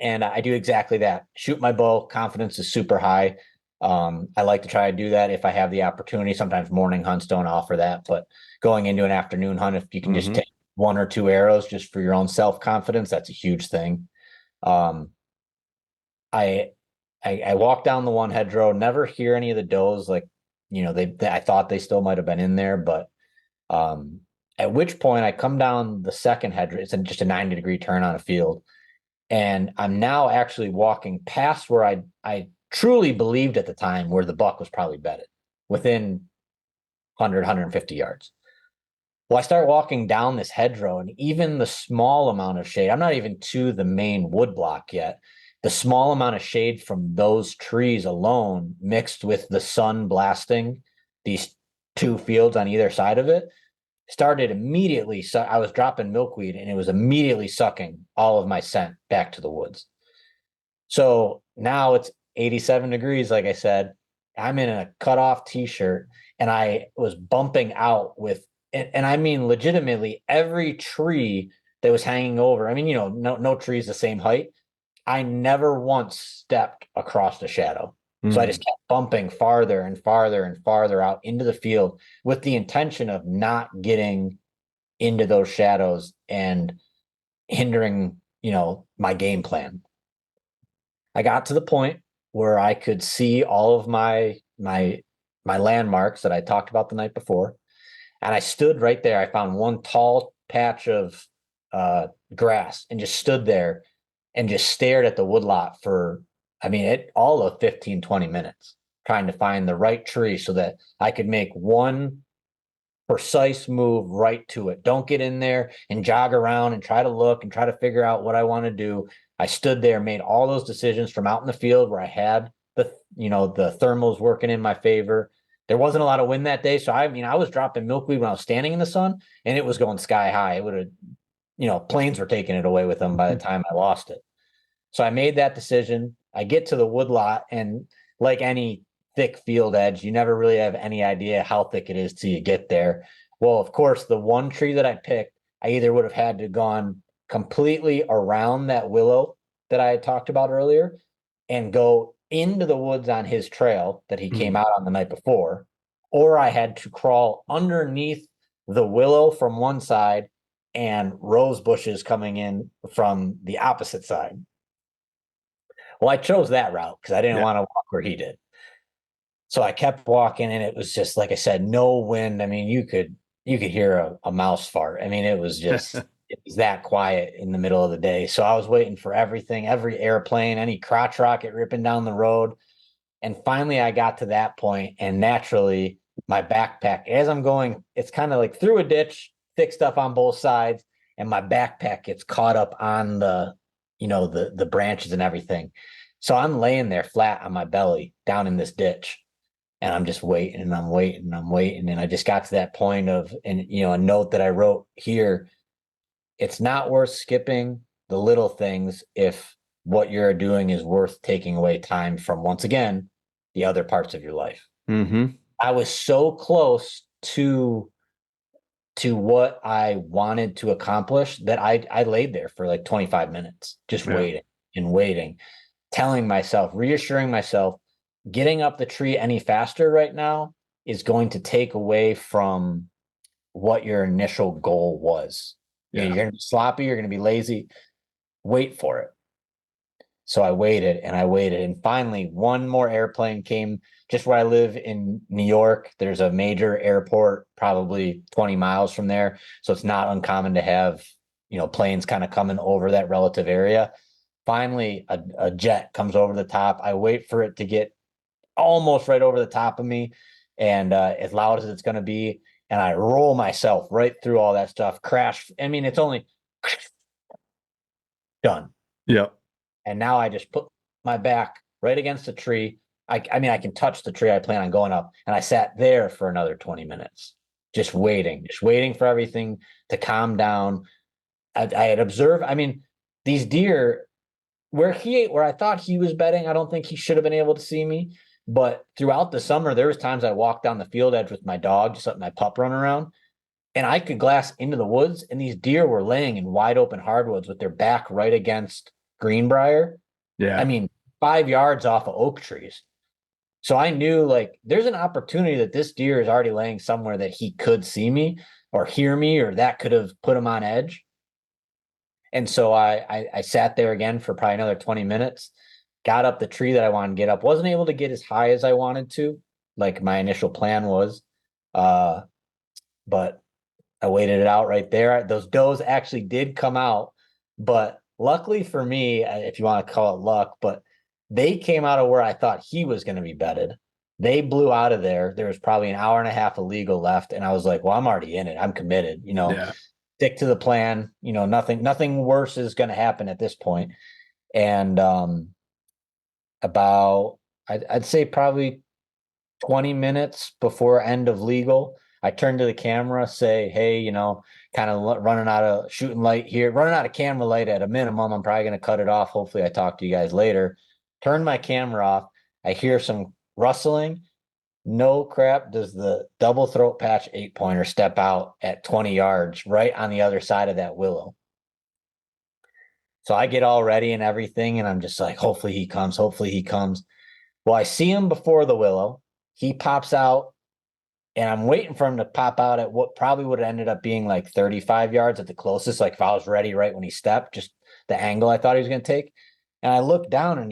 [SPEAKER 2] and I do exactly that. Shoot my bow. Confidence is super high. I like to try to do that if I have the opportunity. Sometimes morning hunts don't offer that, but going into an afternoon hunt, if you can just take 1 or 2 arrows just for your own self-confidence, that's a huge thing. I walk down the one hedgerow, never hear any of the does. Like, I thought they still might have been in there, but at which point I come down the second hedgerow. It's just a 90-degree turn on a field. And I'm now actually walking past where I truly believed at the time where the buck was probably bedded, within 100, 150 yards. Well, I start walking down this hedgerow, and even the small amount of shade, I'm not even to the main wood block yet. The small amount of shade from those trees alone, mixed with the sun blasting these 2 fields on either side of it, started immediately. So I was dropping milkweed, and it was immediately sucking all of my scent back to the woods. So now it's 87 degrees, like I said. I'm in a cutoff t-shirt, and I was bumping out with, and I mean legitimately every tree that was hanging over. I mean, no tree is the same height. I never once stepped across the shadow. So I just kept bumping farther and farther and farther out into the field with the intention of not getting into those shadows and hindering, my game plan. I got to the point where I could see all of my landmarks that I talked about the night before. And I stood right there. I found one tall patch of grass and just stood there and just stared at the woodlot for, all of 15, 20 minutes, trying to find the right tree so that I could make one precise move right to it. Don't get in there and jog around and try to look and try to figure out what I want to do. I stood there, made all those decisions from out in the field where I had the thermals working in my favor. There wasn't a lot of wind that day. So I was dropping milkweed when I was standing in the sun, and it was going sky high. It would have, planes were taking it away with them by the time I lost it. So I made that decision. I get to the woodlot, and like any thick field edge, you never really have any idea how thick it is till you get there. Well, of course, the one tree that I picked, I either would have had to gone completely around that willow that I had talked about earlier and go into the woods on his trail that he came out on the night before, or I had to crawl underneath the willow from one side and rose bushes coming in from the opposite side. Well, I chose that route because I didn't want to walk where he did. So I kept walking, and it was just, like I said, no wind. I mean, you could hear a mouse fart. I mean, it was just, it was that quiet in the middle of the day. So I was waiting for everything, every airplane, any crotch rocket ripping down the road. And finally I got to that point, and naturally my backpack, as I'm going, it's kind of like through a ditch, thick stuff on both sides, and my backpack gets caught up on the branches and everything. So I'm laying there flat on my belly down in this ditch, and I'm just waiting and I'm waiting and I'm waiting. And I just got to that point of, and a note that I wrote here, it's not worth skipping the little things if what you're doing is worth taking away time from, once again, the other parts of your life.
[SPEAKER 1] Mm-hmm.
[SPEAKER 2] I was so close to what I wanted to accomplish that I laid there for like 25 minutes, just waiting and waiting, telling myself, reassuring myself, getting up the tree any faster right now is going to take away from what your initial goal was.
[SPEAKER 1] Yeah.
[SPEAKER 2] You're going to be sloppy, you're going to be lazy. Wait for it. So I waited and I waited. And finally, one more airplane came just where I live in New York. There's a major airport, probably 20 miles from there. So it's not uncommon to have, planes kind of coming over that relative area. Finally, a jet comes over the top. I wait for it to get almost right over the top of me, and as loud as it's going to be. And I roll myself right through all that stuff, crash. I mean, it's only done.
[SPEAKER 1] Yep.
[SPEAKER 2] And now I just put my back right against the tree. I mean, I can touch the tree I plan on going up. And I sat there for another 20 minutes, just waiting for everything to calm down. I had observed, I mean, these deer, where I thought he was bedding, I don't think he should have been able to see me. But throughout the summer, there was times I walked down the field edge with my dog, just letting my pup run around, and I could glass into the woods, and these deer were laying in wide open hardwoods with their back right against greenbrier.
[SPEAKER 1] Yeah.
[SPEAKER 2] I mean, 5 yards off of oak trees. So I knew, like, there's an opportunity that this deer is already laying somewhere that he could see me or hear me, or that could have put him on edge. And so I sat there again for probably another 20 minutes, got up the tree that I wanted to get up. Wasn't able to get as high as I wanted to, like my initial plan was. But I waited it out right there. Those does actually did come out, but luckily for me, if you want to call it luck, but they came out of where I thought he was going to be bedded. They blew out of there. There was probably an hour and a half of legal left. And I was like, well, I'm already in it. I'm committed, stick to the plan. Nothing worse is going to happen at this point. And about, I'd say probably 20 minutes before end of legal, I turn to the camera, say, hey, kind of running out of shooting light here, running out of camera light at a minimum. I'm probably going to cut it off. Hopefully I talk to you guys later. Turn my camera off. I hear some rustling. No crap. Does the double throat patch 8-pointer step out at 20 yards right on the other side of that willow. So I get all ready and everything. And I'm just like, hopefully he comes. Hopefully he comes. Well, I see him before the willow. He pops out. And I'm waiting for him to pop out at what probably would have ended up being like 35 yards at the closest. Like if I was ready right when he stepped, just the angle I thought he was going to take. And I look down and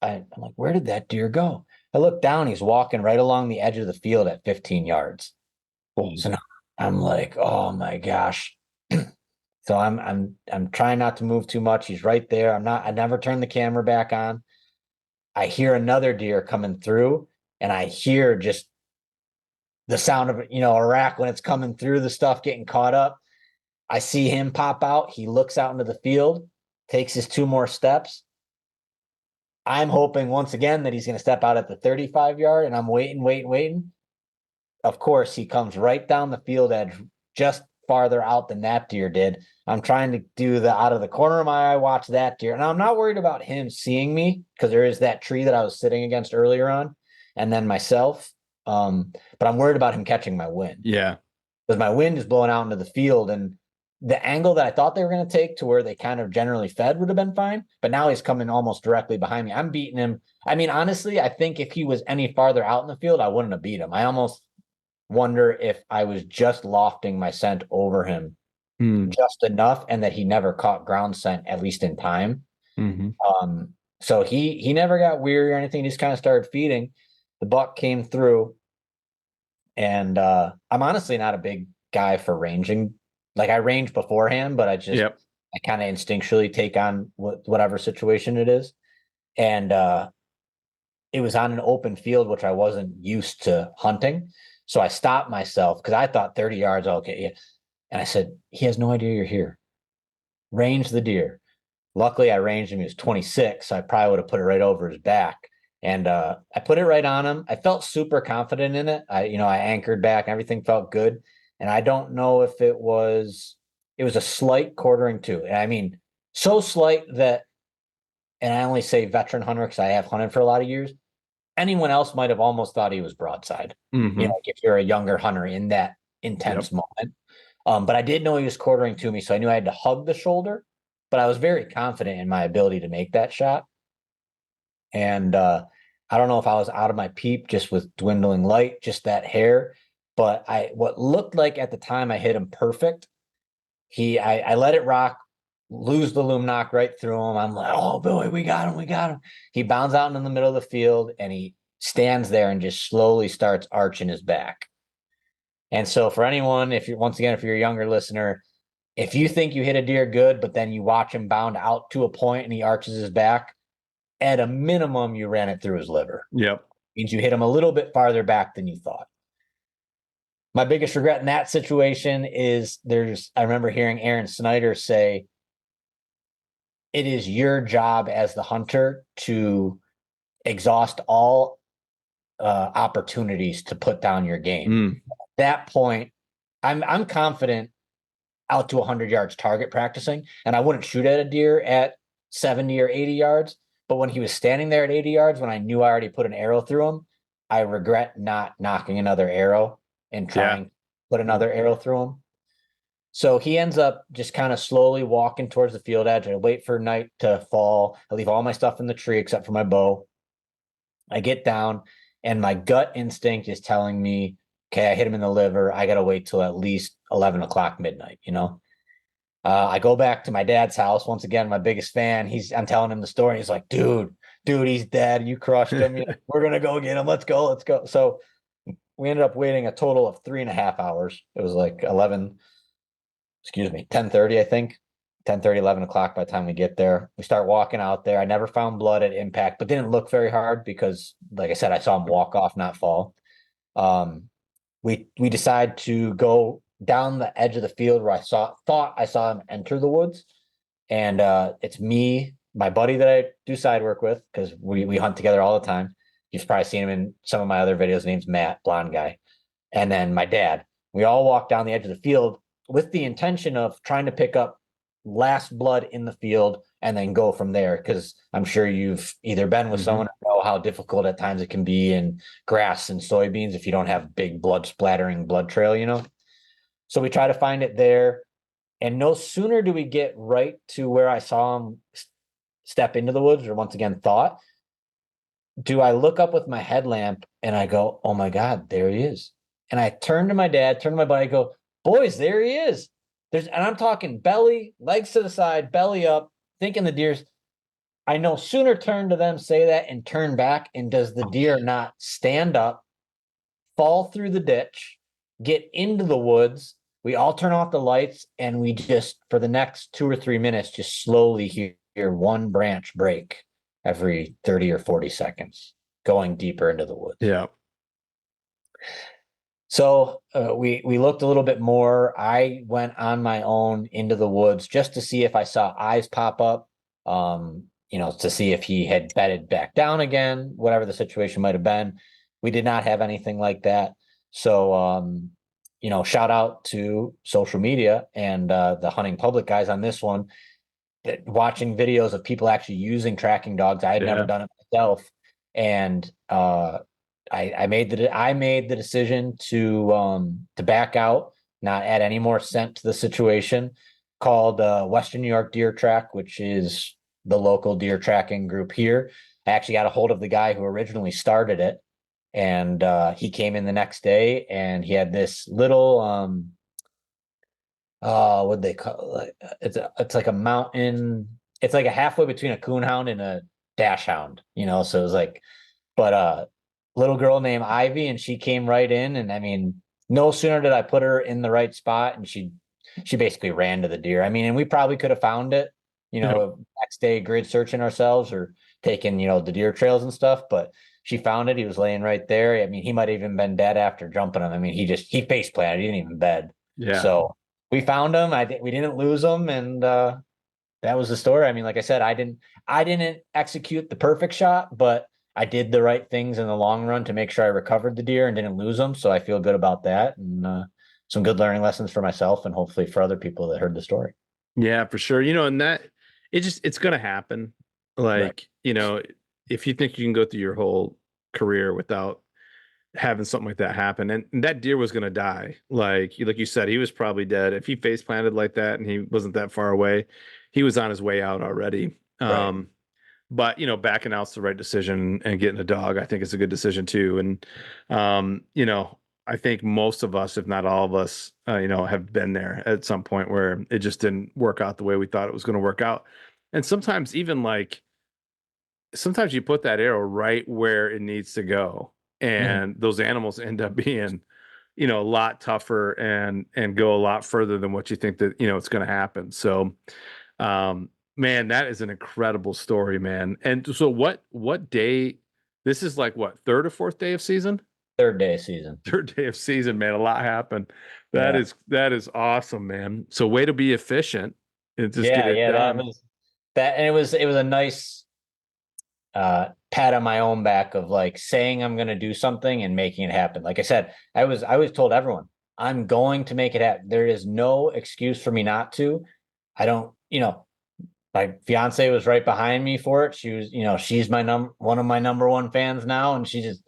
[SPEAKER 2] I'm like, where did that deer go? I look down, he's walking right along the edge of the field at 15 yards. So now I'm like, oh my gosh. So I'm trying not to move too much. He's right there. I never turn the camera back on. I hear another deer coming through, and I hear just the sound of, a rack when it's coming through, the stuff getting caught up. I see him pop out. He looks out into the field, takes his 2 more steps. I'm hoping once again that he's going to step out at the 35 yard, and I'm waiting. Of course, he comes right down the field edge, just farther out than that deer did. I'm trying to do the out of the corner of my eye, watch that deer. And I'm not worried about him seeing me, because there is that tree that I was sitting against earlier on, and then myself. But I'm worried about him catching my wind.
[SPEAKER 1] Yeah.
[SPEAKER 2] Because my wind is blowing out into the field, and the angle that I thought they were going to take to where they kind of generally fed would have been fine. But now he's coming almost directly behind me. I'm beating him. I mean, honestly, I think if he was any farther out in the field, I wouldn't have beat him. I almost wonder if I was just lofting my scent over him just enough, and that he never caught ground scent, at least in time.
[SPEAKER 1] Mm-hmm.
[SPEAKER 2] So he never got weary or anything. He just kind of started feeding. The buck came through, and I'm honestly not a big guy for ranging Like I range beforehand, but
[SPEAKER 1] Yep.
[SPEAKER 2] I kind of instinctually take on whatever situation it is. And it was on an open field, which I wasn't used to hunting. So I stopped myself because I thought 30 yards, okay. Yeah. And I said, he has no idea you're here. Range the deer. Luckily, I ranged him. He was 26, so I probably would have put it right over his back. And I put it right on him. I felt super confident in it. I anchored back. Everything felt good. And I don't know if it was a slight quartering too. And I mean, so slight that, and I only say veteran hunter because I have hunted for a lot of years. Anyone else might have almost thought he was broadside.
[SPEAKER 1] Mm-hmm.
[SPEAKER 2] Like if you're a younger hunter in that intense
[SPEAKER 1] Yep.
[SPEAKER 2] moment. But I did know he was quartering to me, so I knew I had to hug the shoulder. But I was very confident in my ability to make that shot. And I don't know if I was out of my peep just with dwindling light, just that hair. But what looked like at the time I hit him perfect. I let it rock, lose the loom knock right through him. I'm like, oh boy, we got him, we got him. He bounds out in the middle of the field and he stands there and just slowly starts arching his back. And so for anyone, if you're a younger listener, if you think you hit a deer good, but then you watch him bound out to a point and he arches his back, at a minimum, you ran it through his liver.
[SPEAKER 1] Yep.
[SPEAKER 2] Means you hit him a little bit farther back than you thought. My biggest regret in that situation is I remember hearing Aaron Snyder say, it is your job as the hunter to exhaust all opportunities to put down your game. At that point, I'm confident out to 100 yards target practicing, and I wouldn't shoot at a deer at 70 or 80 yards. But when he was standing there at 80 yards, when I knew I already put an arrow through him, I regret not knocking another arrow and trying to put another arrow through him. So he ends up just kind of slowly walking towards the field edge. I wait for night to fall. I leave all my stuff in the tree except for my bow. I get down, and my gut instinct is telling me, okay, I hit him in the liver. I got to wait till at least 11 o'clock midnight, I go back to my dad's house. Once again, my biggest fan. I'm telling him the story. He's like, dude, he's dead. You crushed him. We're going to go get him. Let's go. So we ended up waiting a total of 3.5 hours. It was like 10:30, I think. 10:30, 11 o'clock by the time we get there. We start walking out there. I never found blood at impact, but didn't look very hard because, like I said, I saw him walk off, not fall. We decide to go down the edge of the field where thought I saw him enter the woods. And it's me, my buddy that I do side work with, because we hunt together all the time. You've probably seen him in some of my other videos. His name's Matt, blonde guy. And then my dad. We all walk down the edge of the field with the intention of trying to pick up last blood in the field and then go from there. Because I'm sure you've either been with someone or know how difficult at times it can be in grass and soybeans if you don't have big blood splattering blood trail. So we try to find it there. And no sooner do we get right to where I saw him step into the woods, or once again thought, do I look up with my headlamp and I go, oh my God, there he is. And I turn to my dad, turn to my buddy, I go, boys, there he is. And I'm talking belly, legs to the side, belly up, thinking the deer's. I no sooner turn to them, say that, and turn back. And does the deer not stand up, fall through the ditch, get into the woods? We all turn off the lights, and we just, for the next 2 or 3 minutes, just slowly hear one branch break every 30 or 40 seconds, going deeper into the woods.
[SPEAKER 1] Yeah.
[SPEAKER 2] So we looked a little bit more. I went on my own into the woods just to see if I saw eyes pop up, to see if he had bedded back down again, whatever the situation might have been. We did not have anything like that. So, shout out to social media and the hunting public guys on this one, watching videos of people actually using tracking dogs. I had never done it myself. And I made the decision to back out, not add any more scent to the situation. Called Western New York Deer Track, which is the local deer tracking group here. I actually got a hold of the guy who originally started it, and he came in the next day, and he had this little what they call it? It's like a mountain. It's like a halfway between a coonhound and a dash hound, So it was like, but little girl named Ivy, and she came right in, and I mean, no sooner did I put her in the right spot, and she she basically ran to the deer. I mean, and we probably could have found it,
[SPEAKER 1] Yep.
[SPEAKER 2] next day grid searching ourselves or taking, the deer trails and stuff, but she found it. He was laying right there. I mean, he might have even been dead after jumping him. I mean, he face planted. He didn't even bed.
[SPEAKER 1] Yeah.
[SPEAKER 2] So we found him. I think we didn't lose him, and that was the story. I mean, like I said, I didn't execute the perfect shot, but I did the right things in the long run to make sure I recovered the deer and didn't lose them. So I feel good about that, and some good learning lessons for myself and hopefully for other people that heard the story.
[SPEAKER 1] Yeah, for sure. And that it's gonna happen.
[SPEAKER 2] Right.
[SPEAKER 1] Like, if you think you can go through your whole career without having something like that happen, and that deer was gonna die. Like you said, he was probably dead. If he face planted like that and he wasn't that far away, he was on his way out already.
[SPEAKER 2] Right.
[SPEAKER 1] But backing out's the right decision, and getting a dog, I think, is a good decision too. And I think most of us, if not all of us, have been there at some point where it just didn't work out the way we thought it was going to work out. And sometimes even like sometimes you put that arrow right where it needs to go,
[SPEAKER 2] Mhm.
[SPEAKER 1] and those animals end up being a lot tougher and go a lot further than what you think that it's going to happen. So man, that is an incredible story, man. And so what day, this is like what, third or fourth day of season?
[SPEAKER 2] Third day of season.
[SPEAKER 1] Third day of season, man. A lot happened. that
[SPEAKER 2] Yeah.
[SPEAKER 1] is that is awesome, man. So way to be efficient and just get
[SPEAKER 2] Yeah.
[SPEAKER 1] it
[SPEAKER 2] Yeah. That
[SPEAKER 1] done.
[SPEAKER 2] was that. And it was a nice pat on my own back of like saying I'm going to do something and making it happen. Like I said, I was told everyone I'm going to make it happen. There is no excuse for me not to. I don't, my fiance was right behind me for it. She was, she's one of my number one fans now, and she just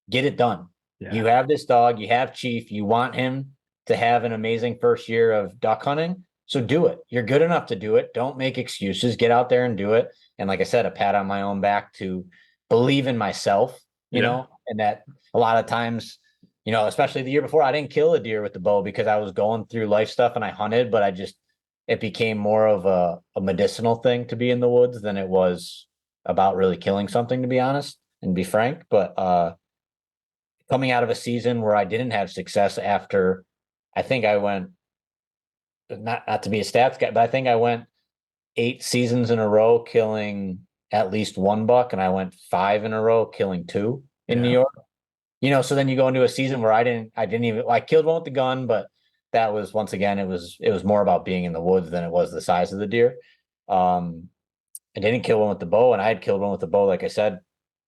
[SPEAKER 2] get it done.
[SPEAKER 1] Yeah.
[SPEAKER 2] You have this dog, you have Chief, you want him to have an amazing first year of duck hunting. So do it. You're good enough to do it. Don't make excuses. Get out there and do it. And like I said, a pat on my own back to believe in myself,
[SPEAKER 1] Yeah.
[SPEAKER 2] and that a lot of times, especially the year before, I didn't kill a deer with the bow because I was going through life stuff and I hunted, but it became more of a medicinal thing to be in the woods than it was about really killing something, to be honest and be frank. But coming out of a season where I didn't have success after, I think I went, not to be a stats guy, but I think I went 8 seasons in a row killing at least one buck, and I went 5 in a row killing two in New
[SPEAKER 1] Yeah.
[SPEAKER 2] York. So then you go into a season where I didn't even, I killed one with the gun, but that was, once again, it was more about being in the woods than it was the size of the deer. Um, I didn't kill one with the bow, and I had killed one with the bow. Like I said,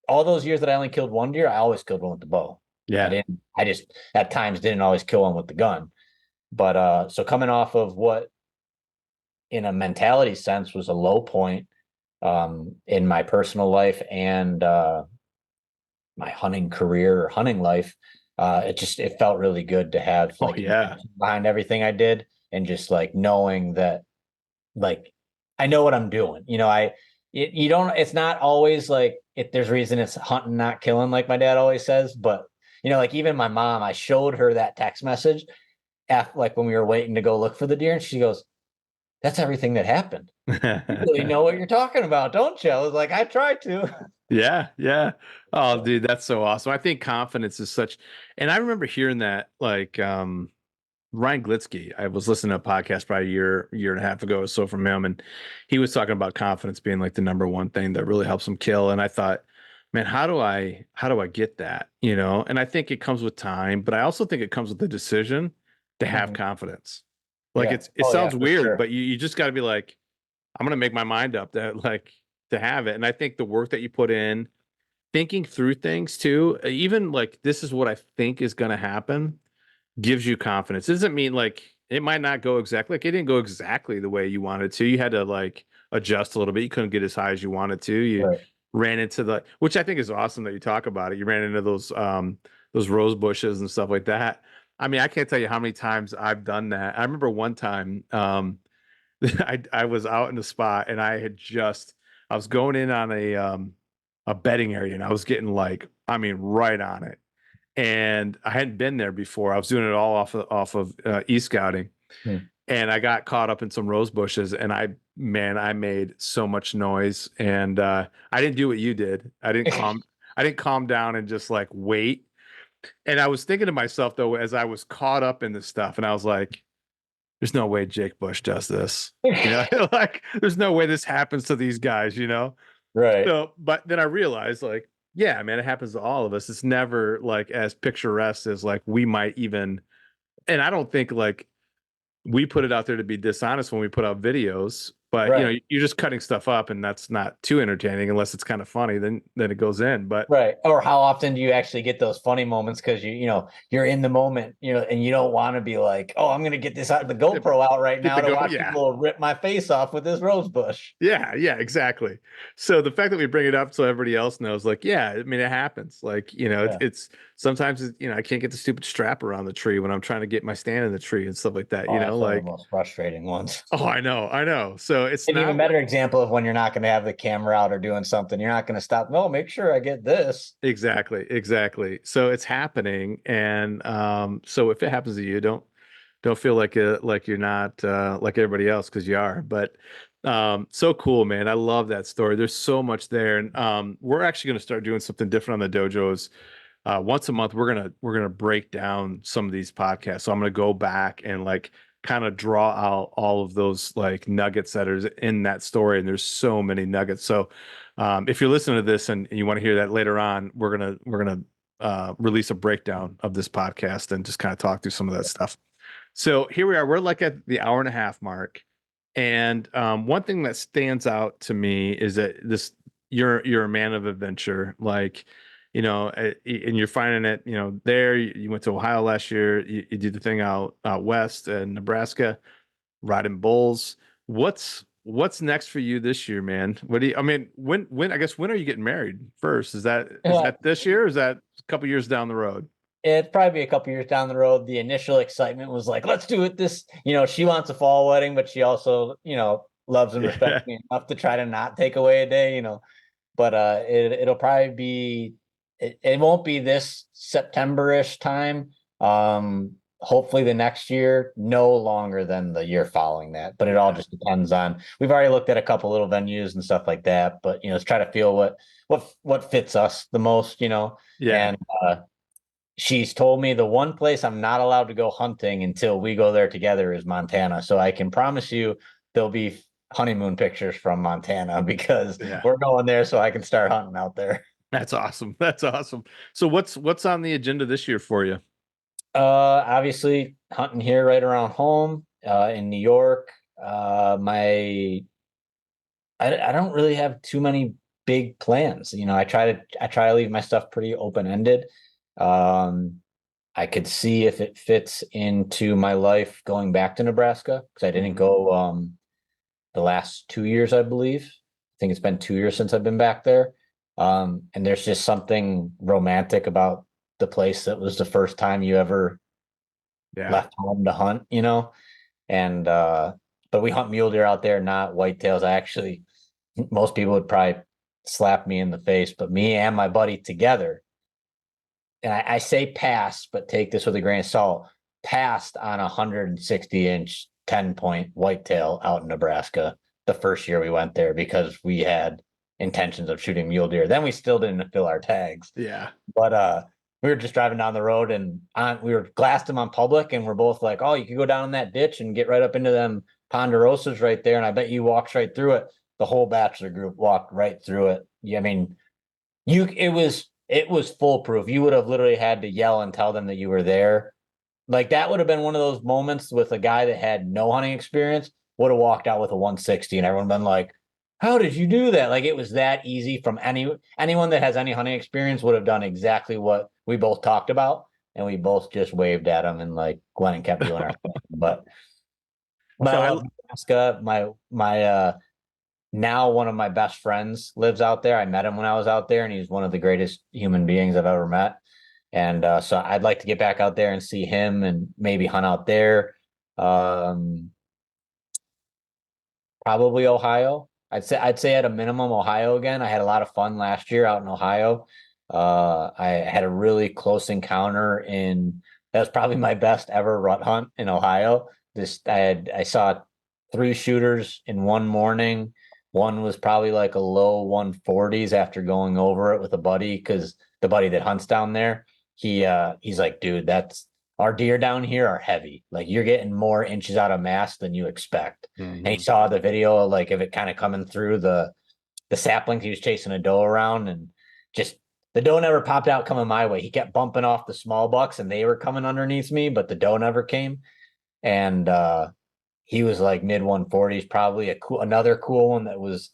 [SPEAKER 2] all those years that I only killed one deer, I always killed one with the bow. I
[SPEAKER 1] Yeah.
[SPEAKER 2] didn't, I just at times didn't always kill one with the gun. But so coming off of what in a mentality sense was a low point in my personal life and my hunting career or hunting life, it felt really good to have
[SPEAKER 1] Oh
[SPEAKER 2] like
[SPEAKER 1] yeah.
[SPEAKER 2] behind everything I did, and just like knowing that like I know what I'm doing. You don't, it's not always like if there's reason it's hunting, not killing, like my dad always says, but like even my mom, I showed her that text message after, like when we were waiting to go look for the deer, and she goes, "That's everything that happened. You really know what you're talking about, don't you?" I was like, "I tried to."
[SPEAKER 1] Yeah, yeah. Oh, dude, that's so awesome. I think confidence is such, and I remember hearing that like Ryan Glitsky. I was listening to a podcast probably a year and a half ago or so from him, and he was talking about confidence being like the number one thing that really helps him kill. And I thought, man, how do I get that? And I think it comes with time, but I also think it comes with the decision to have
[SPEAKER 2] Mhm.
[SPEAKER 1] confidence. Like
[SPEAKER 2] Yeah.
[SPEAKER 1] it
[SPEAKER 2] Oh yeah,
[SPEAKER 1] sounds
[SPEAKER 2] for
[SPEAKER 1] weird,
[SPEAKER 2] sure.
[SPEAKER 1] but you just got to be like, I'm gonna make my mind up that like to have it. And I think the work that you put in, thinking through things too, even like this is what I think is gonna happen, gives you confidence. It doesn't mean like it might not go exactly like it didn't go exactly the way you wanted to. You had to like adjust a little bit. You couldn't get as high as you wanted to. You
[SPEAKER 2] Right.
[SPEAKER 1] ran into the, which I think is awesome that you talk about it. You ran into those rose bushes and stuff like that. I mean, I can't tell you how many times I've done that. I remember one time I was out in the spot and I was going in on a bedding area and I was getting like, I mean, right on it. And I hadn't been there before. I was doing it all off of e-scouting,
[SPEAKER 2] Hmm.
[SPEAKER 1] and I got caught up in some rose bushes. And I made so much noise. And I didn't do what you did. I didn't calm down and just like wait. And I was thinking to myself though, as I was caught up in this stuff, and I was like, there's no way Jake Bush does this. Like there's no way this happens to these guys.
[SPEAKER 2] Right.
[SPEAKER 1] So, but then I realized, like, yeah, man, it happens to all of us. It's never like as picturesque as like we might even, and I don't think like we put it out there to be dishonest when we put out videos, but
[SPEAKER 2] Right.
[SPEAKER 1] you're just cutting stuff up and that's not too entertaining unless it's kind of funny, then it goes in. But
[SPEAKER 2] Right. Or how often do you actually get those funny moments because you're in the moment, and you don't want to be like, oh, I'm gonna get this out the GoPro out right
[SPEAKER 1] get
[SPEAKER 2] now
[SPEAKER 1] the
[SPEAKER 2] to
[SPEAKER 1] go,
[SPEAKER 2] watch
[SPEAKER 1] yeah.
[SPEAKER 2] people rip my face off with this rose bush.
[SPEAKER 1] Yeah, exactly. So the fact that we bring it up so everybody else knows, like, yeah, I mean, it happens. Like,
[SPEAKER 2] Yeah.
[SPEAKER 1] it's sometimes, I can't get the stupid strap around the tree when I'm trying to get my stand in the tree and stuff like that,
[SPEAKER 2] Oh, that's one of the
[SPEAKER 1] like,
[SPEAKER 2] most frustrating ones.
[SPEAKER 1] oh, I know. So it's
[SPEAKER 2] An even
[SPEAKER 1] not
[SPEAKER 2] better example of when you're not going to have the camera out or doing something. You're not going to stop. No, make sure I get this.
[SPEAKER 1] exactly. So it's happening. And so if it happens to you, don't feel like you're not like everybody else because you are. But so cool, man. I love that story. There's so much there. And we're actually going to start doing something different on the dojos. Once a month, we're gonna break down some of these podcasts. So I'm gonna go back and like kind of draw out all of those like nuggets that are in that story. And there's so many nuggets. So if you're listening to this and you want to hear that later on, we're gonna release a breakdown of this podcast and just kind of talk through some of that stuff. So here we are. We're like at the hour and a half mark. And one thing that stands out to me is that you're a man of adventure. Like, and you're finding it, there. You went to Ohio last year. You did the thing out west in Nebraska, riding bulls. What's next for you this year, man? I mean, when I guess when are you getting married first? Is that this year? Or is that a couple years down the road?
[SPEAKER 2] It'd probably be a couple years down the road. The initial excitement was like, let's do it. She wants a fall wedding, but she also, loves and
[SPEAKER 1] Yeah.
[SPEAKER 2] respects me enough to try to not take away a day, but it'll probably be, it won't be this September-ish time. Hopefully the next year, no longer than the year following that, but it all just depends on, we've already looked at a couple little venues and stuff like that, but let's try to feel what fits us the most,
[SPEAKER 1] Yeah.
[SPEAKER 2] and she's told me the one place I'm not allowed to go hunting until we go there together is Montana. So I can promise you there'll be honeymoon pictures from Montana because
[SPEAKER 1] Yeah.
[SPEAKER 2] we're going there so I can start hunting out there.
[SPEAKER 1] That's awesome. That's awesome. So what's on the agenda this year for you?
[SPEAKER 2] Obviously hunting here right around home, in New York. I don't really have too many big plans. I try to leave my stuff pretty open-ended. Um, I could see if it fits into my life going back to Nebraska because I didn't
[SPEAKER 1] Mhm.
[SPEAKER 2] go the last 2 years, I believe. I think it's been 2 years since I've been back there. And there's just something romantic about the place that was the first time you ever
[SPEAKER 1] Yeah.
[SPEAKER 2] left home to hunt. And but we hunt mule deer out there, not whitetails. Most people would probably slap me in the face, but me and my buddy together, and I say pass, but take this with a grain of salt, passed on 160-inch 10-point whitetail out in Nebraska the first year we went there because we had intentions of shooting mule deer. Then we still didn't fill our tags.
[SPEAKER 1] Yeah.
[SPEAKER 2] But we were just driving down the road and we were glassed them on public, and we're both like, oh, you could go down in that ditch and get right up into them ponderosas right there. And I bet you walked right through it. The whole bachelor group walked right through it. Yeah, I mean, it was foolproof. You would have literally had to yell and tell them that you were there. Like that would have been one of those moments with a guy that had no hunting experience, would have walked out with a 160 and everyone been like, how did you do that? Like it was that easy. From anyone that has any hunting experience would have done exactly what we both talked about. And we both just waved at him and like went and kept doing our thing. But I
[SPEAKER 1] So
[SPEAKER 2] love Nebraska. My now one of my best friends lives out there. I met him when I was out there, and he's one of the greatest human beings I've ever met. And so I'd like to get back out there and see him and maybe hunt out there. Um, Probably Ohio. I'd say at a minimum Ohio again. I had a lot of fun last year out in Ohio. I had a really close encounter that was probably my best ever rut hunt in Ohio. I saw 3 shooters in one morning. One was probably like a low 140s after going over it with a buddy because the buddy that hunts down there, he's like, dude, our deer down here are heavy. Like you're getting more inches out of mass than you expect. And he
[SPEAKER 1] Mhm.
[SPEAKER 2] saw the video, like of it kind of coming through the saplings. He was chasing a doe around and just the doe never popped out coming my way. He kept bumping off the small bucks and they were coming underneath me, but the doe never came. And he was like mid 140s, probably another cool one that was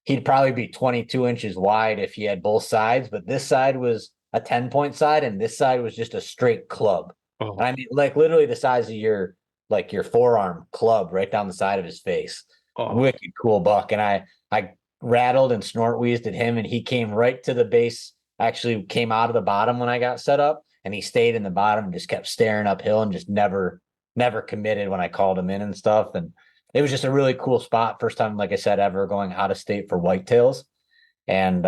[SPEAKER 2] he'd probably be 22 inches wide if he had both sides, but this side was a 10-point side and this side was just a straight club.
[SPEAKER 1] Oh,
[SPEAKER 2] And I mean, like literally the size of your forearm club right down the side of his face.
[SPEAKER 1] oh,
[SPEAKER 2] Wicked cool buck. And I rattled and snort wheezed at him and he came right to the base. Actually came out of the bottom when I got set up and he stayed in the bottom and just kept staring uphill and just never committed when I called him in and stuff. And it was just a really cool spot. First time, like I said, ever going out of state for whitetails. And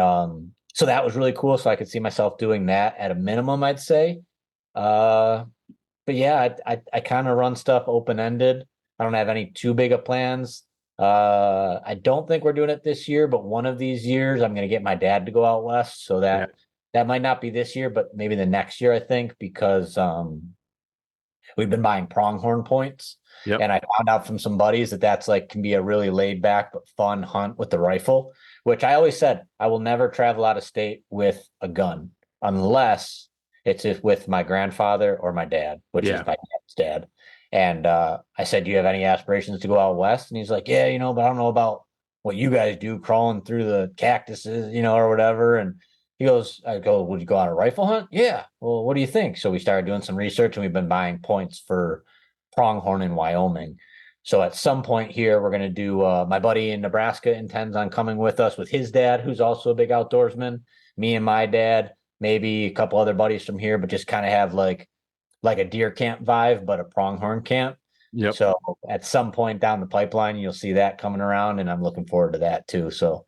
[SPEAKER 2] so that was really cool. So I could see myself doing that at a minimum, I'd say. But yeah, I kind of run stuff open ended. I don't have any too big of plans. I don't think we're doing it this year, but one of these years I'm going to get my dad to go out west. So
[SPEAKER 1] yeah,
[SPEAKER 2] that might not be this year, but maybe the next year, I think, because we've been buying pronghorn points.
[SPEAKER 1] yep,
[SPEAKER 2] And I found out from some buddies that that's like can be a really laid back but fun hunt with the rifle, which I always said I will never travel out of state with a gun unless it's with my grandfather or my dad, which is
[SPEAKER 1] yeah,
[SPEAKER 2] my dad's dad. And I said, do you have any aspirations to go out west? And he's like, yeah, but I don't know about what you guys do crawling through the cactuses, or whatever. And I go, would you go on a rifle hunt? Yeah. Well, what do you think? So we started doing some research and we've been buying points for pronghorn in Wyoming. So at some point here, we're going to do, my buddy in Nebraska intends on coming with us with his dad, who's also a big outdoorsman, me and my dad, maybe a couple other buddies from here, but just kind of have like a deer camp vibe, but a pronghorn camp.
[SPEAKER 1] yep.
[SPEAKER 2] So at some point down the pipeline, you'll see that coming around and I'm looking forward to that too. So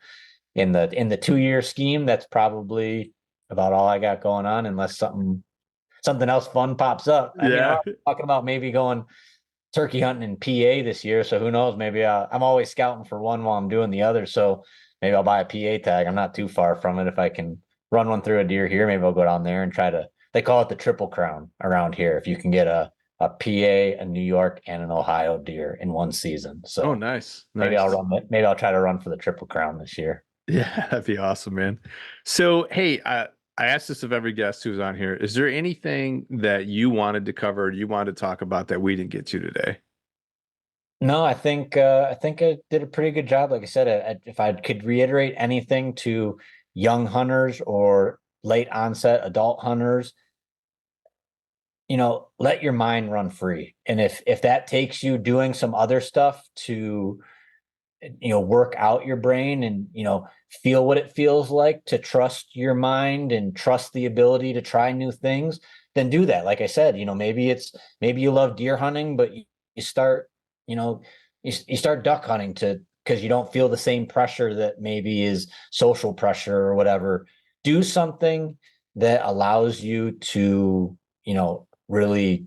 [SPEAKER 2] in the 2-year scheme, that's probably about all I got going on, unless something else fun pops up. I mean, I'm
[SPEAKER 1] Yeah,
[SPEAKER 2] talking about maybe going turkey hunting in PA this year. So who knows? Maybe I'm always scouting for one while I'm doing the other. So maybe I'll buy a PA tag. I'm not too far from it. If I can run one through a deer here, maybe I'll go down there and try to. They call it the Triple Crown around here. If you can get a PA, a New York, and an Ohio deer in one season.
[SPEAKER 1] oh,
[SPEAKER 2] So
[SPEAKER 1] nice,
[SPEAKER 2] maybe
[SPEAKER 1] nice.
[SPEAKER 2] Maybe I'll try to run for the Triple Crown this year.
[SPEAKER 1] Yeah, that'd be awesome, man. So, hey, I asked this of every guest who's on here. Is there anything that you wanted to cover, you wanted to talk about that we didn't get to today?
[SPEAKER 2] No, I think I did a pretty good job. Like I said, if I could reiterate anything to young hunters or late onset adult hunters, let your mind run free. And if that takes you doing some other stuff to work out your brain and feel what it feels like to trust your mind and trust the ability to try new things, then do that. Like I said, maybe you love deer hunting, but you start you know you start duck hunting because you don't feel the same pressure that maybe is social pressure or whatever. Do something that allows you to really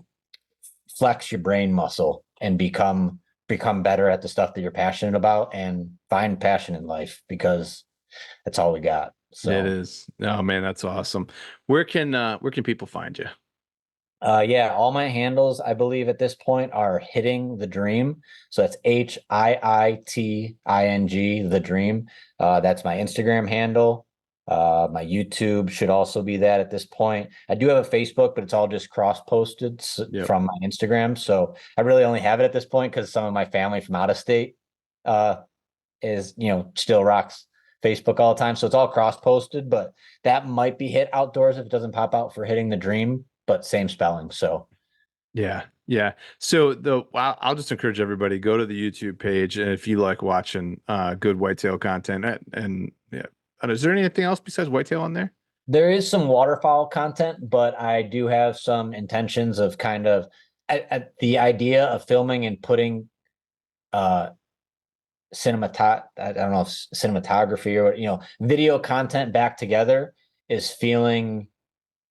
[SPEAKER 2] flex your brain muscle and become better at the stuff that you're passionate about and find passion in life, because that's all we got.
[SPEAKER 1] It
[SPEAKER 2] So
[SPEAKER 1] is. Oh man, that's awesome. Where can people find you?
[SPEAKER 2] yeah, all my handles I believe at this point are Hitting the Dream. So that's HIITING, the Dream. That's my Instagram handle. My YouTube should also be that at this point. I do have a Facebook, but it's all just cross posted
[SPEAKER 1] Yep.
[SPEAKER 2] from my Instagram. So I really only have it at this point because some of my family from out of state uh, is, still rocks Facebook all the time. So it's all cross posted, but that might be hit outdoors if it doesn't pop out for Hitting the Dream, but same spelling. So
[SPEAKER 1] Yeah. Yeah. So I'll just encourage everybody, go to the YouTube page, and if you like watching good whitetail content, and yeah. And is there anything else besides whitetail on there?
[SPEAKER 2] there is some waterfowl content, but I do have some intentions of kind of the idea of filming and putting uh I don't know if cinematography or video content back together is feeling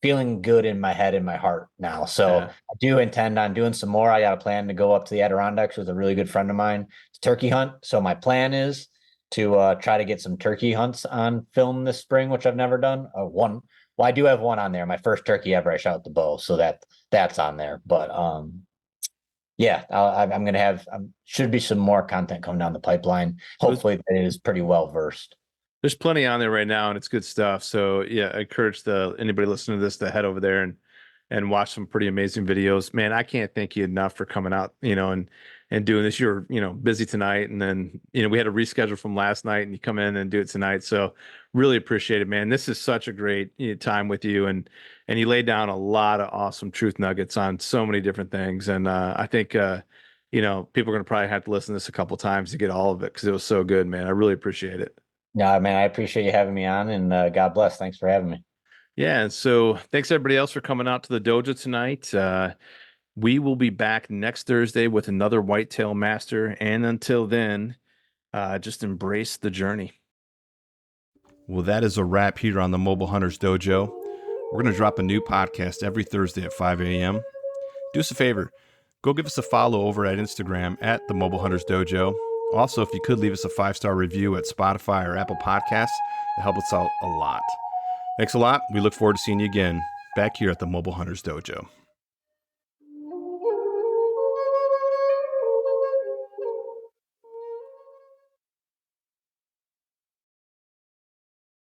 [SPEAKER 2] good in my head and my heart now. So
[SPEAKER 1] Yeah.
[SPEAKER 2] I do intend on doing some more. I got a plan to go up to the Adirondacks with a really good friend of mine to turkey hunt. So my plan is to try to get some turkey hunts on film this spring, which I've never done. Well, I do have one on there. My first turkey ever, I shot the bow, so that's on there. But yeah, I'm gonna have should be some more content coming down the pipeline. Hopefully, it is pretty well versed.
[SPEAKER 1] There's plenty on there right now, and it's good stuff. So yeah, I encourage anybody listening to this to head over there and watch some pretty amazing videos. Man, I can't thank you enough for coming out, and doing this. You're, busy tonight, and then, we had to reschedule from last night, and you come in and do it tonight. So really appreciate it, man. This is such a great time with you, and you laid down a lot of awesome truth nuggets on so many different things. And I think people are gonna probably have to listen to this a couple times to get all of it because it was so good, man. I really appreciate it.
[SPEAKER 2] Yeah, man, I appreciate you having me on, and God bless. Thanks for having me.
[SPEAKER 1] Yeah, and so thanks everybody else for coming out to the dojo tonight. We will be back next Thursday with another whitetail master, and until then, just embrace the journey. Well, that is a wrap here on the Mobile Hunters Dojo. We're going to drop a new podcast every Thursday at 5 a.m. Do us a favor, go give us a follow over at Instagram at the Mobile Hunters Dojo. Also, if you could leave us a 5-star review at Spotify or Apple Podcasts, it helps us out a lot. Thanks a lot. We look forward to seeing you again back here at the Mobile Hunters Dojo.